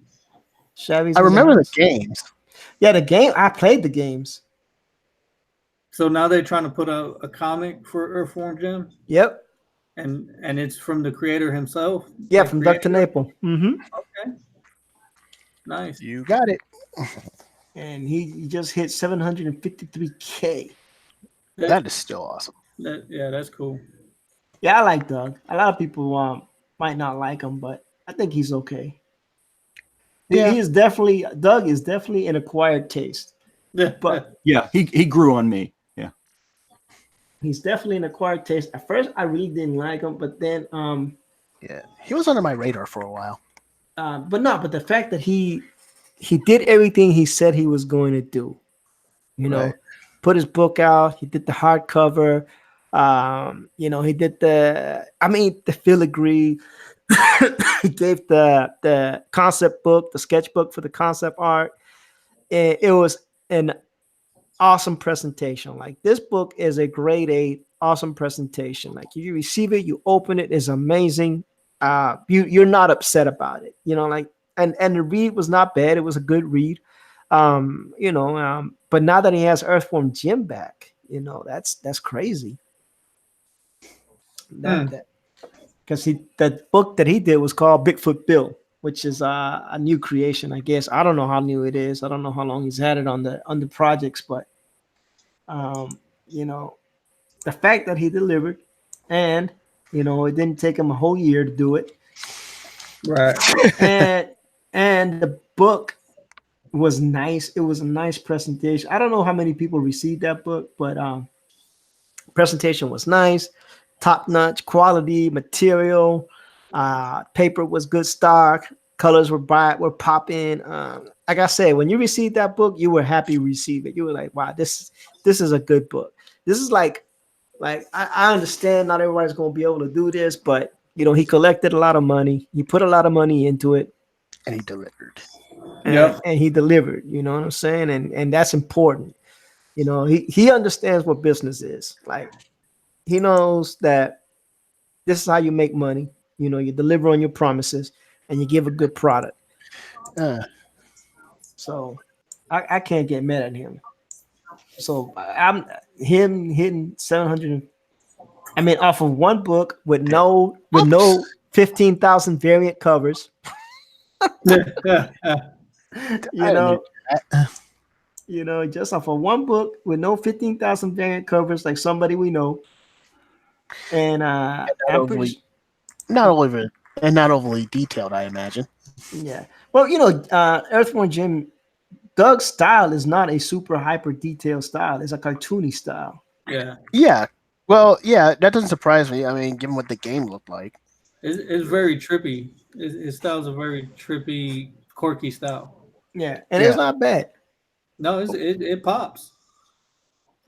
Shabby's I in remember the house. games. Yeah, the game. I played the games. So now they're trying to put a comic for Earthworm Jim, Yep. and it's from the creator himself. Yeah, The from creator? Dr. Naples. Mm-hmm. Okay. Nice. You got it. And he just hit 753K. That is still awesome. That's cool. Yeah, I like Doug. A lot of people might not like him, but I think he's okay. Yeah. He is definitely Doug is definitely an acquired taste, but Yeah, he grew on me. Yeah. he's definitely an acquired taste. At first, I really didn't like him, but then Yeah. He was under my radar for a while. but the fact that he did everything he said he was going to do, you know, Right. put his book out. He did the hardcover. He did the filigree. He gave the concept book, the sketchbook for the concept art. It was an awesome presentation. Like this book is a grade A, awesome presentation. Like you receive it, you open it, is amazing. You're not upset about it. And the read was not bad. It was a good read. But now that he has Earthworm Jim back, that's crazy. That because the book that he did was called Bigfoot Bill, which is a new creation, I guess. I don't know how new it is. I don't know how long he's had it on the projects, but the fact that he delivered, and it didn't take him a whole year to do it, Right. and the book was nice. It was a nice presentation. I don't know how many people received that book, but presentation was nice, top notch quality material. Paper was good stock. Colors were popping. Like I said, when you received that book, you were happy to receive it. You were like, "Wow, this is a good book." This is like I understand not everybody's going to be able to do this, but he collected a lot of money. He put a lot of money into it, And he delivered. and he delivered. You know what I'm saying? And that's important. He understands what business is. Like he knows that this is how you make money. You deliver on your promises and you give a good product. So I can't get mad at him. So I'm him hitting 700. I mean, off of one book with no 15,000 variant covers. Just off of one book with no 15,000 variant covers, like somebody we know. And I'm pretty not overly detailed, I imagine. Yeah. Well, Earthworm Jim, Doug's style is not a super hyper detailed style. It's a cartoony style. Yeah. Yeah. Well, yeah, that doesn't surprise me. I mean, given what the game looked like. It's very trippy. His style's a very trippy, quirky style. Yeah, and it's not bad. No, it pops.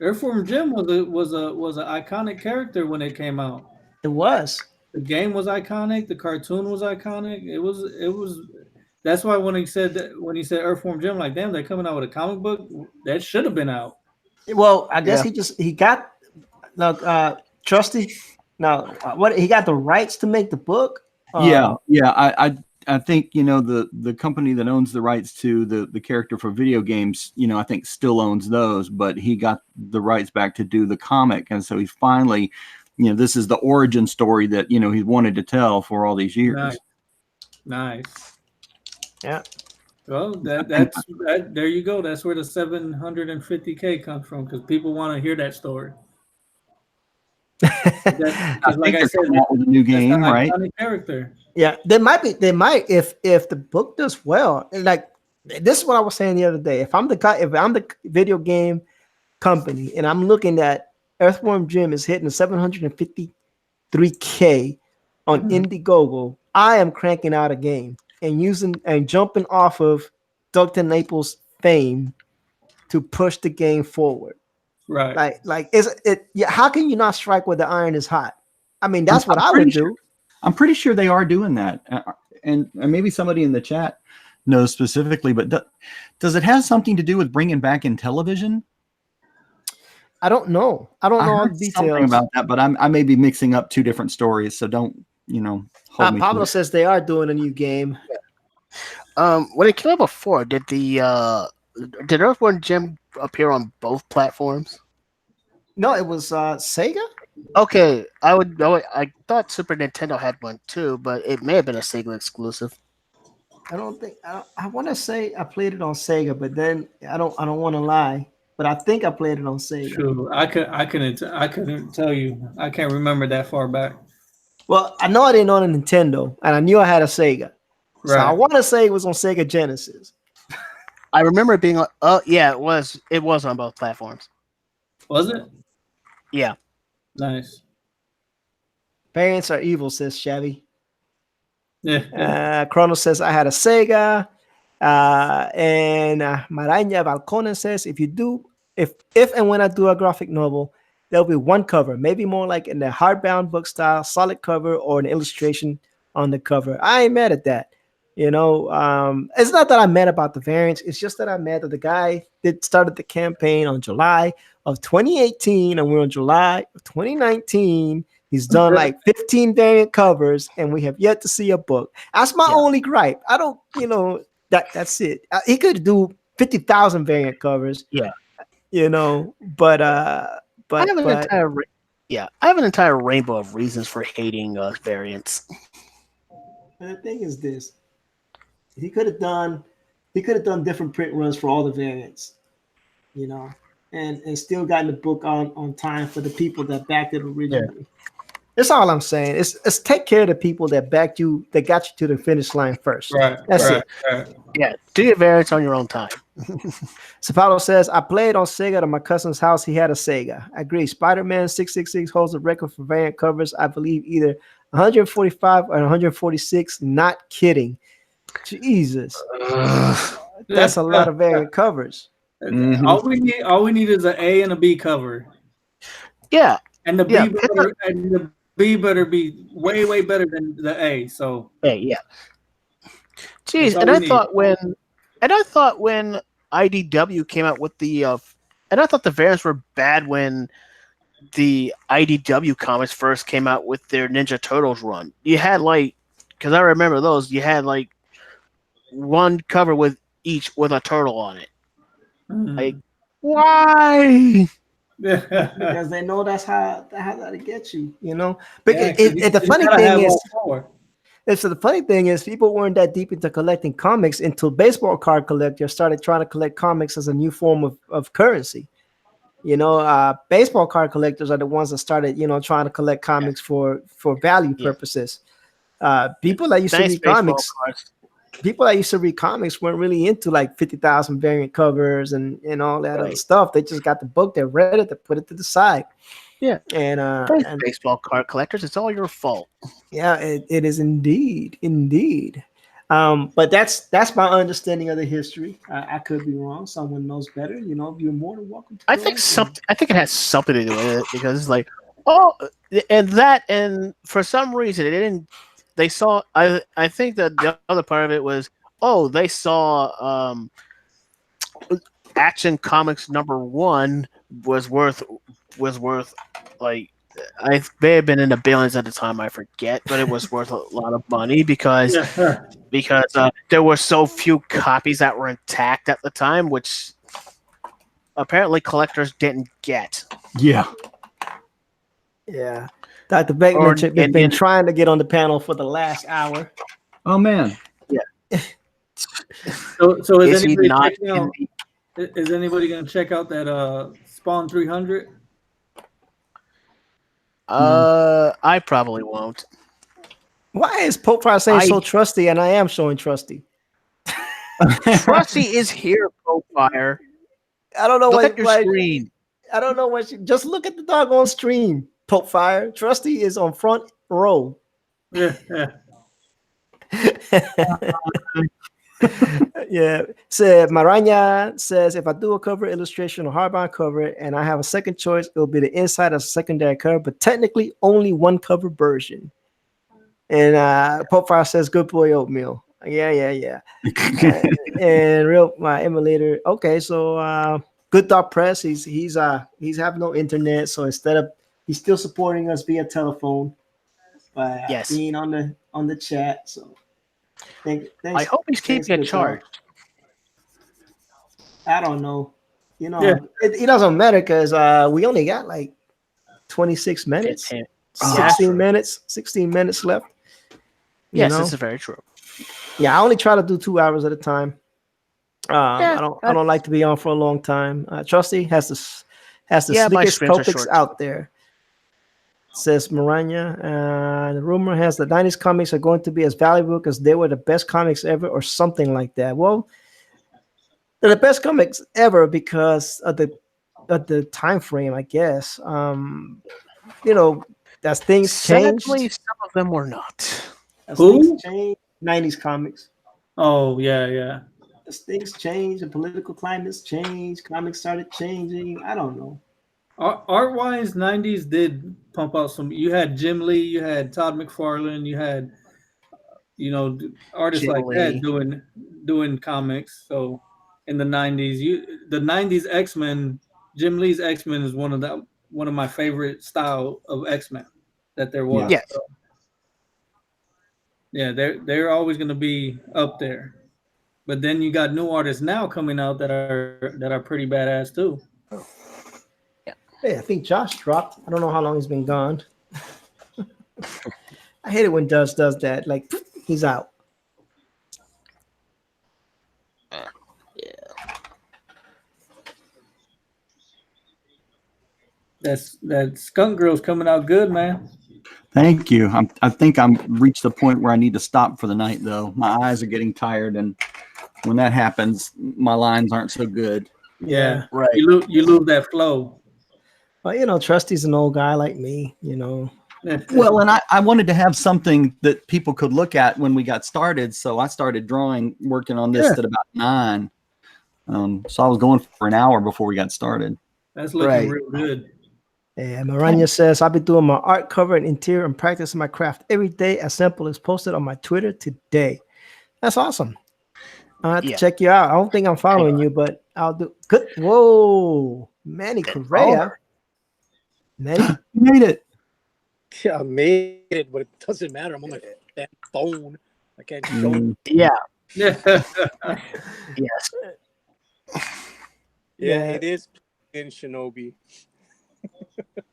Earthworm Jim was an iconic character when it came out. It was. The game was iconic. The cartoon was iconic. It was. That's why when he said Earthworm Jim, like, damn, they're coming out with a comic book that should have been out. Well, I guess he got Trusty. Now, what he got the rights to make the book? Yeah. I think the company that owns the rights to the character for video games, I think still owns those, but he got the rights back to do the comic, and so he's finally, this is the origin story that he wanted to tell for all these years. Nice. Yeah. Well, that's there you go. That's where the $750K comes from, because people want to hear that story. I think they're coming out with a new game, right? Character. Yeah, they might if the book does well. Like this is what I was saying the other day. If I'm the video game company and I'm looking at Earthworm Jim is hitting 753K on Indiegogo, I am cranking out a game and jumping off of Dr. Naples' fame to push the game forward. Right. How can you not strike where the iron is hot? I mean, that's what I would do. I'm pretty sure they are doing that. And maybe somebody in the chat knows specifically, but does it have something to do with bringing back in television? I don't know. I don't know all the details something about that, but I may be mixing up two different stories. So don't, hold me. Pablo says they are doing a new game. When it came out before, did Earthworm Jim appear on both platforms? No, it was Sega. Okay, I thought Super Nintendo had one too, but it may have been a Sega exclusive. I don't think I want to say I played it on Sega, but then I don't want to lie. but I think I played it on Sega. True. I couldn't tell you. I can't remember that far back. Well, I know I didn't own a Nintendo, and I knew I had a Sega. So I Right. want to say it was on Sega Genesis. I remember it being on. Yeah, it was. It was on both platforms. Was it? Yeah. Nice. Parents are evil, says Shabby. Yeah. Chrono says I had a Sega. And Maraña Balcones says if and when I do a graphic novel, there'll be one cover, maybe more like in the hardbound book style, solid cover, or an illustration on the cover. I ain't mad at that. You know, it's not that I'm mad about the variants. It's just that I'm mad that the guy that started the campaign on July of 2018, and we're on July of 2019. He's done like 15 variant covers, and we have yet to see a book. That's my only gripe. I don't, that's it. He could do 50,000 variant covers. Yeah. But I have an entire rainbow of reasons for hating variants. And the thing is this: he could have done different print runs for all the variants, and still gotten the book on time for the people that backed it originally. Yeah. That's all I'm saying. It's take care of the people that backed you, that got you to the finish line first. Right. That's it. Right. Yeah. Do your variants on your own time. Sapalo says, I played on Sega at my cousin's house. He had a Sega. I agree. Spider-Man 666 holds the record for variant covers. I believe either 145 or 146. Not kidding. Jesus. That's a lot of variant covers. Mm-hmm. All we need is an A and a B cover. Yeah. And the B better be way, way better than the A. So yeah. Jeez, and I thought when IDW came out with the and I thought the variants were bad when the IDW comics first came out with their Ninja Turtles run. You had because I remember those, you had one cover with a turtle on it. Like, why? Because they know that's how to get you, But the funny thing is, people weren't that deep into collecting comics until baseball card collectors started trying to collect comics as a new form of currency. Baseball card collectors are the ones that started, trying to collect comics for value purposes. People that used to read comics. People that used to read comics weren't really into 50,000 variant covers and all that other stuff. They just got the book, they read it, they put it to the side. Yeah. And baseball card collectors, it's all your fault. Yeah, it is indeed. But that's my understanding of the history. I could be wrong. Someone knows better. You're more than welcome to. I think it has something to do with it because it's and for some reason it didn't. They saw. I think that the other part of it was they saw Action Comics #1 was worth I may have been in the billions at the time, I forget, but it was worth a lot of money because there were so few copies that were intact at the time, which apparently collectors didn't get. Yeah. Dr. Beckman has been trying to get on the panel for the last hour. Oh man. Yeah. So is anybody going to check out that Spawn 300? I probably won't. Why is Pope Fire saying so trusty and I am showing trusty? Trusty is here, Pope Fire. I don't know look at your screen. I don't know what just look at the doggone stream, Pope Fire. Trusty is on front row. Yeah. Maraña says if I do a cover illustration or hardbound cover and I have a second choice, it'll be the inside as a secondary cover, but technically only one cover version. And Pope Fire says good boy oatmeal. Yeah. And my emulator. Okay, so Good Dog Press. He's have no internet, so he's still supporting us via telephone by being on the chat. So thanks. I hope he's keeping a charge. I don't know. It doesn't matter because we only got 26 minutes, 16 minutes left. Yes, this is very true. Yeah, I only try to do 2 hours at a time. I don't like to be on for a long time. Trusty has the Yeah, my slickest streams are copics short. out there. Says Maranya. The rumor has the 90s comics are going to be as valuable because they were the best comics ever, or something like that. Well, they're the best comics ever because of the time frame, I guess. As things Sadly, changed, some of them were not. as Who? things changed, 90s comics. Oh yeah. As things change, the political climates change, comics started changing. I don't know. Art wise, '90s did pump out some. You had Jim Lee, you had Todd McFarlane, you had artists Jim like that Lee. doing comics. So in the '90s, the '90s X-Men, Jim Lee's X-Men is one of my favorite style of X-Men that there was. Yes. So, yeah, they're always going to be up there. But then you got new artists now coming out that are pretty badass too. Hey, I think Josh dropped. I don't know how long he's been gone. I hate it when Dust does that. Like, he's out. That Skunk Girl's coming out good, man. Thank you. I think I'm reached the point where I need to stop for the night, though. My eyes are getting tired, and when that happens, my lines aren't so good. Yeah, Right. You lose that flow. Well, Trusty's an old guy like me, Well, and I wanted to have something that people could look at when we got started, so I started working on this at about 9. So I was going for an hour before we got started. That's looking real good. And Maranya says, I've been doing my art cover and interior and practicing my craft every day. As simple as posted on my Twitter today. That's awesome. I'll have to check you out. I don't think I'm following you, but I'll do good. Whoa, Manny Correa. Manny, You made it. Yeah, I made it, but it doesn't matter. I'm on my damn phone. I can't show. Yeah. Yeah. Yes. Yeah, it is in Shinobi.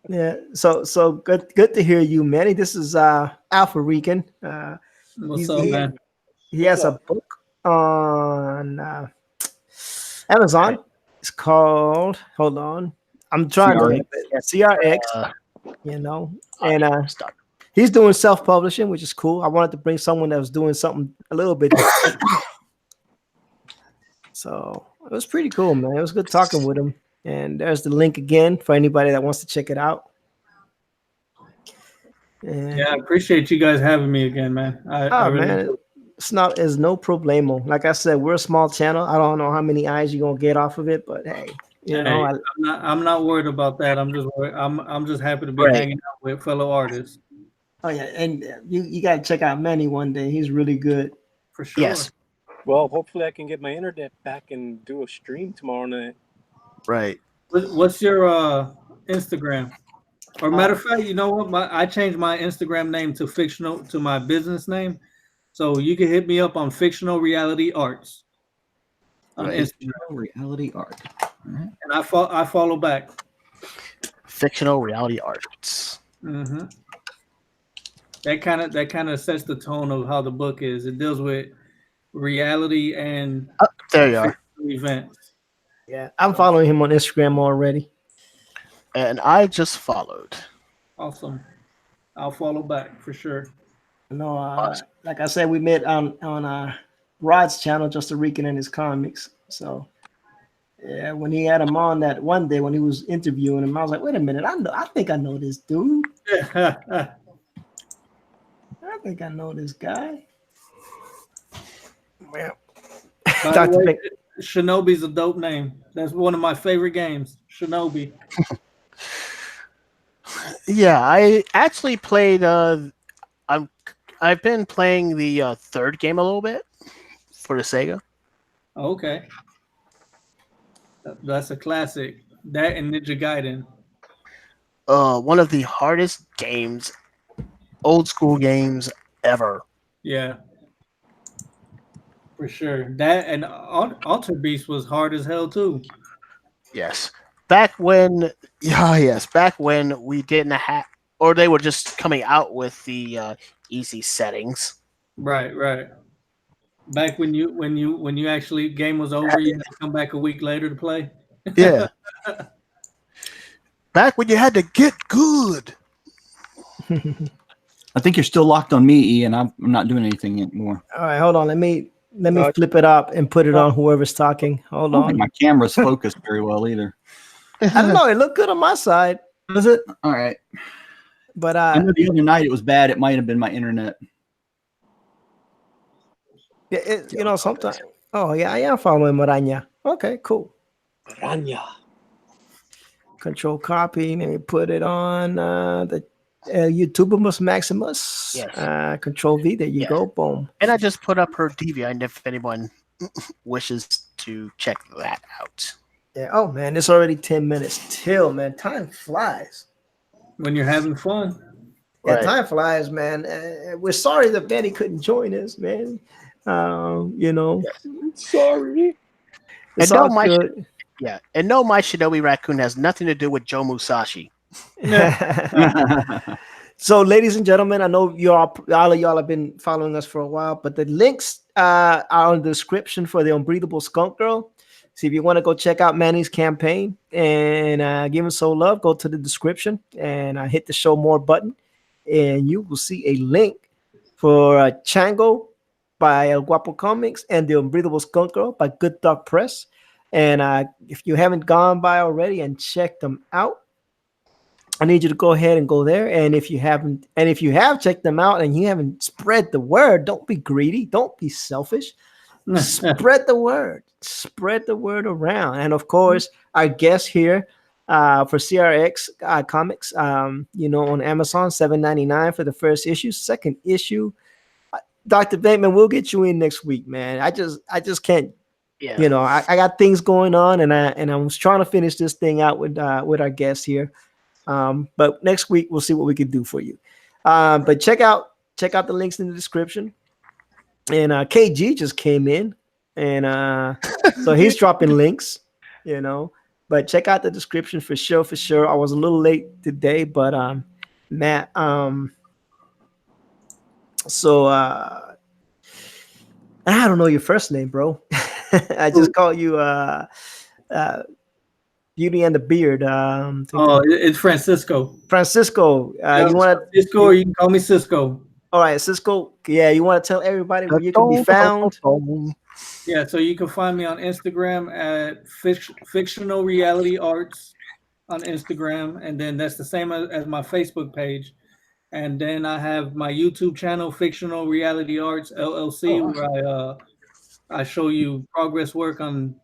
Yeah, so good to hear you, Manny. This is Alpha Rican. What's up, man? He has a book on Amazon. It's called, hold on, I'm trying to CRX, and he's doing self-publishing, which is cool. I wanted to bring someone that was doing something a little bit different. So it was pretty cool, man. It was good talking with him. And there's the link again for anybody that wants to check it out. And Yeah, I appreciate you guys having me again, man. I really man, it's no problemo. Like I said, we're a small channel. I don't know how many eyes you're gonna get off of it, but hey, I'm not worried about that. I'm just happy to be hanging out with fellow artists. Oh yeah, and you gotta check out Manny one day. He's really good. For sure. Yes. Well, hopefully I can get my internet back and do a stream tomorrow night. Right. What's your Instagram? Or matter of fact, you know what? I changed my Instagram name to fictional to my business name, so you can hit me up on Fictional Reality Arts on Instagram. Reality art. And I follow back. Fictional reality arts. Mm-hmm. That kind of sets the tone of how the book is. It deals with reality and There you are. events. Yeah, I'm following him on Instagram already. And I just followed. Awesome. I'll follow back for sure. No, like I said, we met on Rod's channel, Just a Rican and his comics. So yeah, when he had him on that one day when he was interviewing him, I was like, wait a minute, I think I know this dude. I think I know this guy. Well, By the way, Shinobi's a dope name. That's one of my favorite games. Shinobi. Yeah, I actually played. I've been playing the third game a little bit for the Sega. Okay. That's a classic. That and Ninja Gaiden. One of the hardest games, old school games ever. Yeah. For sure. That and Alter Beast was hard as hell too. Yes. Back when we didn't have, or they were just coming out with the easy settings. Right. Back when you actually game was over, you had to come back a week later to play. Yeah. Back when you had to get good. I think you're still locked on me, Ian. I'm not doing anything anymore. All right, hold on. Let me flip it up and put it on whoever's talking. Hold I don't think on. my camera's focused very well either. I don't know. It looked good on my side, Does it? All right. but I know the other night it was bad. It might have been my internet. sometimes. Oh yeah, I am following Maraña. Okay, cool. Rania. Control copy. Let me put it on the YouTubemus Maximus. Yes. Control V. There you Yes. go. Boom. And I just put up her DVI, and if anyone wishes to check that out. Yeah. Oh man, it's already 10 minutes till, man. Time flies. When you're having fun. Yeah, Right. time flies, man. We're sorry that Benny couldn't join us, man. Sorry. It's And no, all my good. Yeah, and no, my Shinobi Raccoon has nothing to do with Joe Musashi. So, ladies and gentlemen, I know all of y'all have been following us for a while, but the links are in the description for the Unbreathable Skunk Girl. So if you want to go check out Manny's campaign and give him some love, go to the description and hit the show more button, and you will see a link for Chango by Guapo Comics and the Unbreathable Skunk Girl by Good Dog Press. And if you haven't gone by already and checked them out, I need you to go ahead and go there. And if you have checked them out and you haven't spread the word, don't be greedy. Don't be selfish. Spread the word. Spread the word around. And of course, our guest here for CRX Comics, on Amazon, $7.99 for the first issue. Second issue, Dr. Bateman, we'll get you in next week, man. I just can't. Yeah. I got things going on, and I was trying to finish this thing out with our guest here. But next week we'll see what we can do for you. But check out the links in the description. And KG just came in, and so he's dropping links, But check out the description for sure. I was a little late today, but Matt, so I don't know your first name, bro. I just call you Beauty and the Beard. It's Francisco. Francisco. You want to Cisco, or you can call me Cisco. All right, Cisco. Yeah, you want to tell everybody where you can be found? Yeah, so you can find me on Instagram at Fictional Reality Arts on Instagram, and then that's the same as my Facebook page. And then I have my YouTube channel, Fictional Reality Arts LLC, where I show you progress work on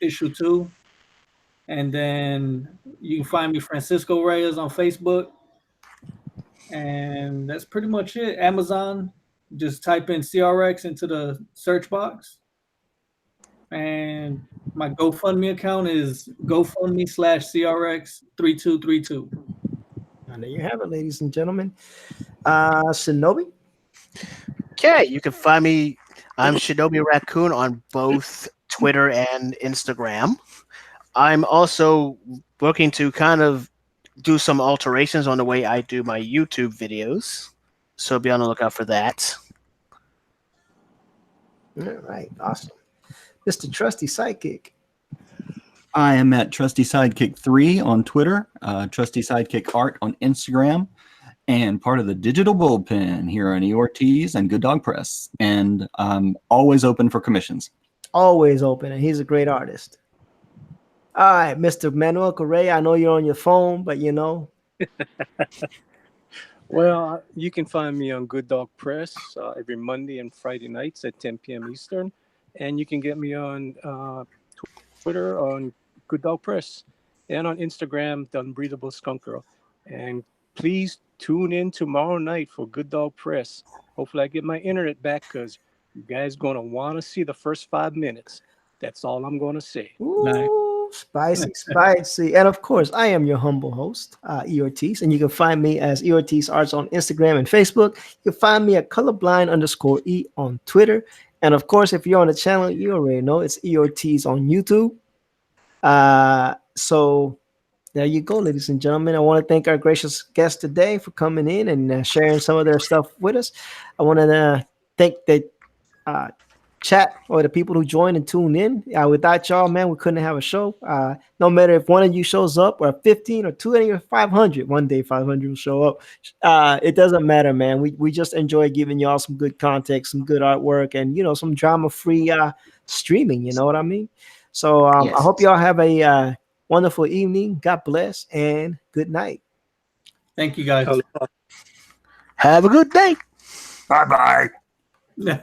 issue 2. And then you can find me Francisco Reyes on Facebook. And that's pretty much it. Amazon, just type in CRX into the search box. And my GoFundMe account is GoFundMe/CRX3232. And there you have it, ladies and gentlemen. Shinobi? Okay, you can find me. I'm Shinobi Raccoon on both Twitter and Instagram. I'm also looking to kind of do some alterations on the way I do my YouTube videos. So be on the lookout for that. All right, awesome. Mr. Trusty Sidekick. I am at Trusty Sidekick 3 on Twitter, Trusty Sidekick Art on Instagram, and part of the Digital Bullpen here on Ortiz and Good Dog Press. And always open for commissions. Always open, and he's a great artist. All right, Mr. Manuel Correa, I know you're on your phone, but Well, you can find me on Good Dog Press every Monday and Friday nights at 10 p.m. Eastern. And you can get me on Twitter on Good Dog Press and on Instagram, the Unbreathable Skunk Girl. And please tune in tomorrow night for Good Dog Press. Hopefully I get my internet back because you guys going to want to see the first 5 minutes. That's all I'm going to say. Ooh, spicy. And of course, I am your humble host, E. Ortiz, and you can find me as E. Ortiz Arts on Instagram and Facebook. You can find me at colorblind_E on Twitter. And of course, if you're on the channel, you already know it's E. Ortiz on YouTube. So there you go, ladies and gentlemen. I want to thank our gracious guests today for coming in and sharing some of their stuff with us. I want to thank the chat or the people who join and tune in. Without y'all, man, we couldn't have a show. No matter if one of you shows up or 15 or 20 or 500, one day 500 will show up. It doesn't matter, man. We just enjoy giving y'all some good context, some good artwork, and some drama-free streaming. You know what I mean? So I hope y'all have a wonderful evening. God bless and good night. Thank you, guys. Have a good day. Bye bye.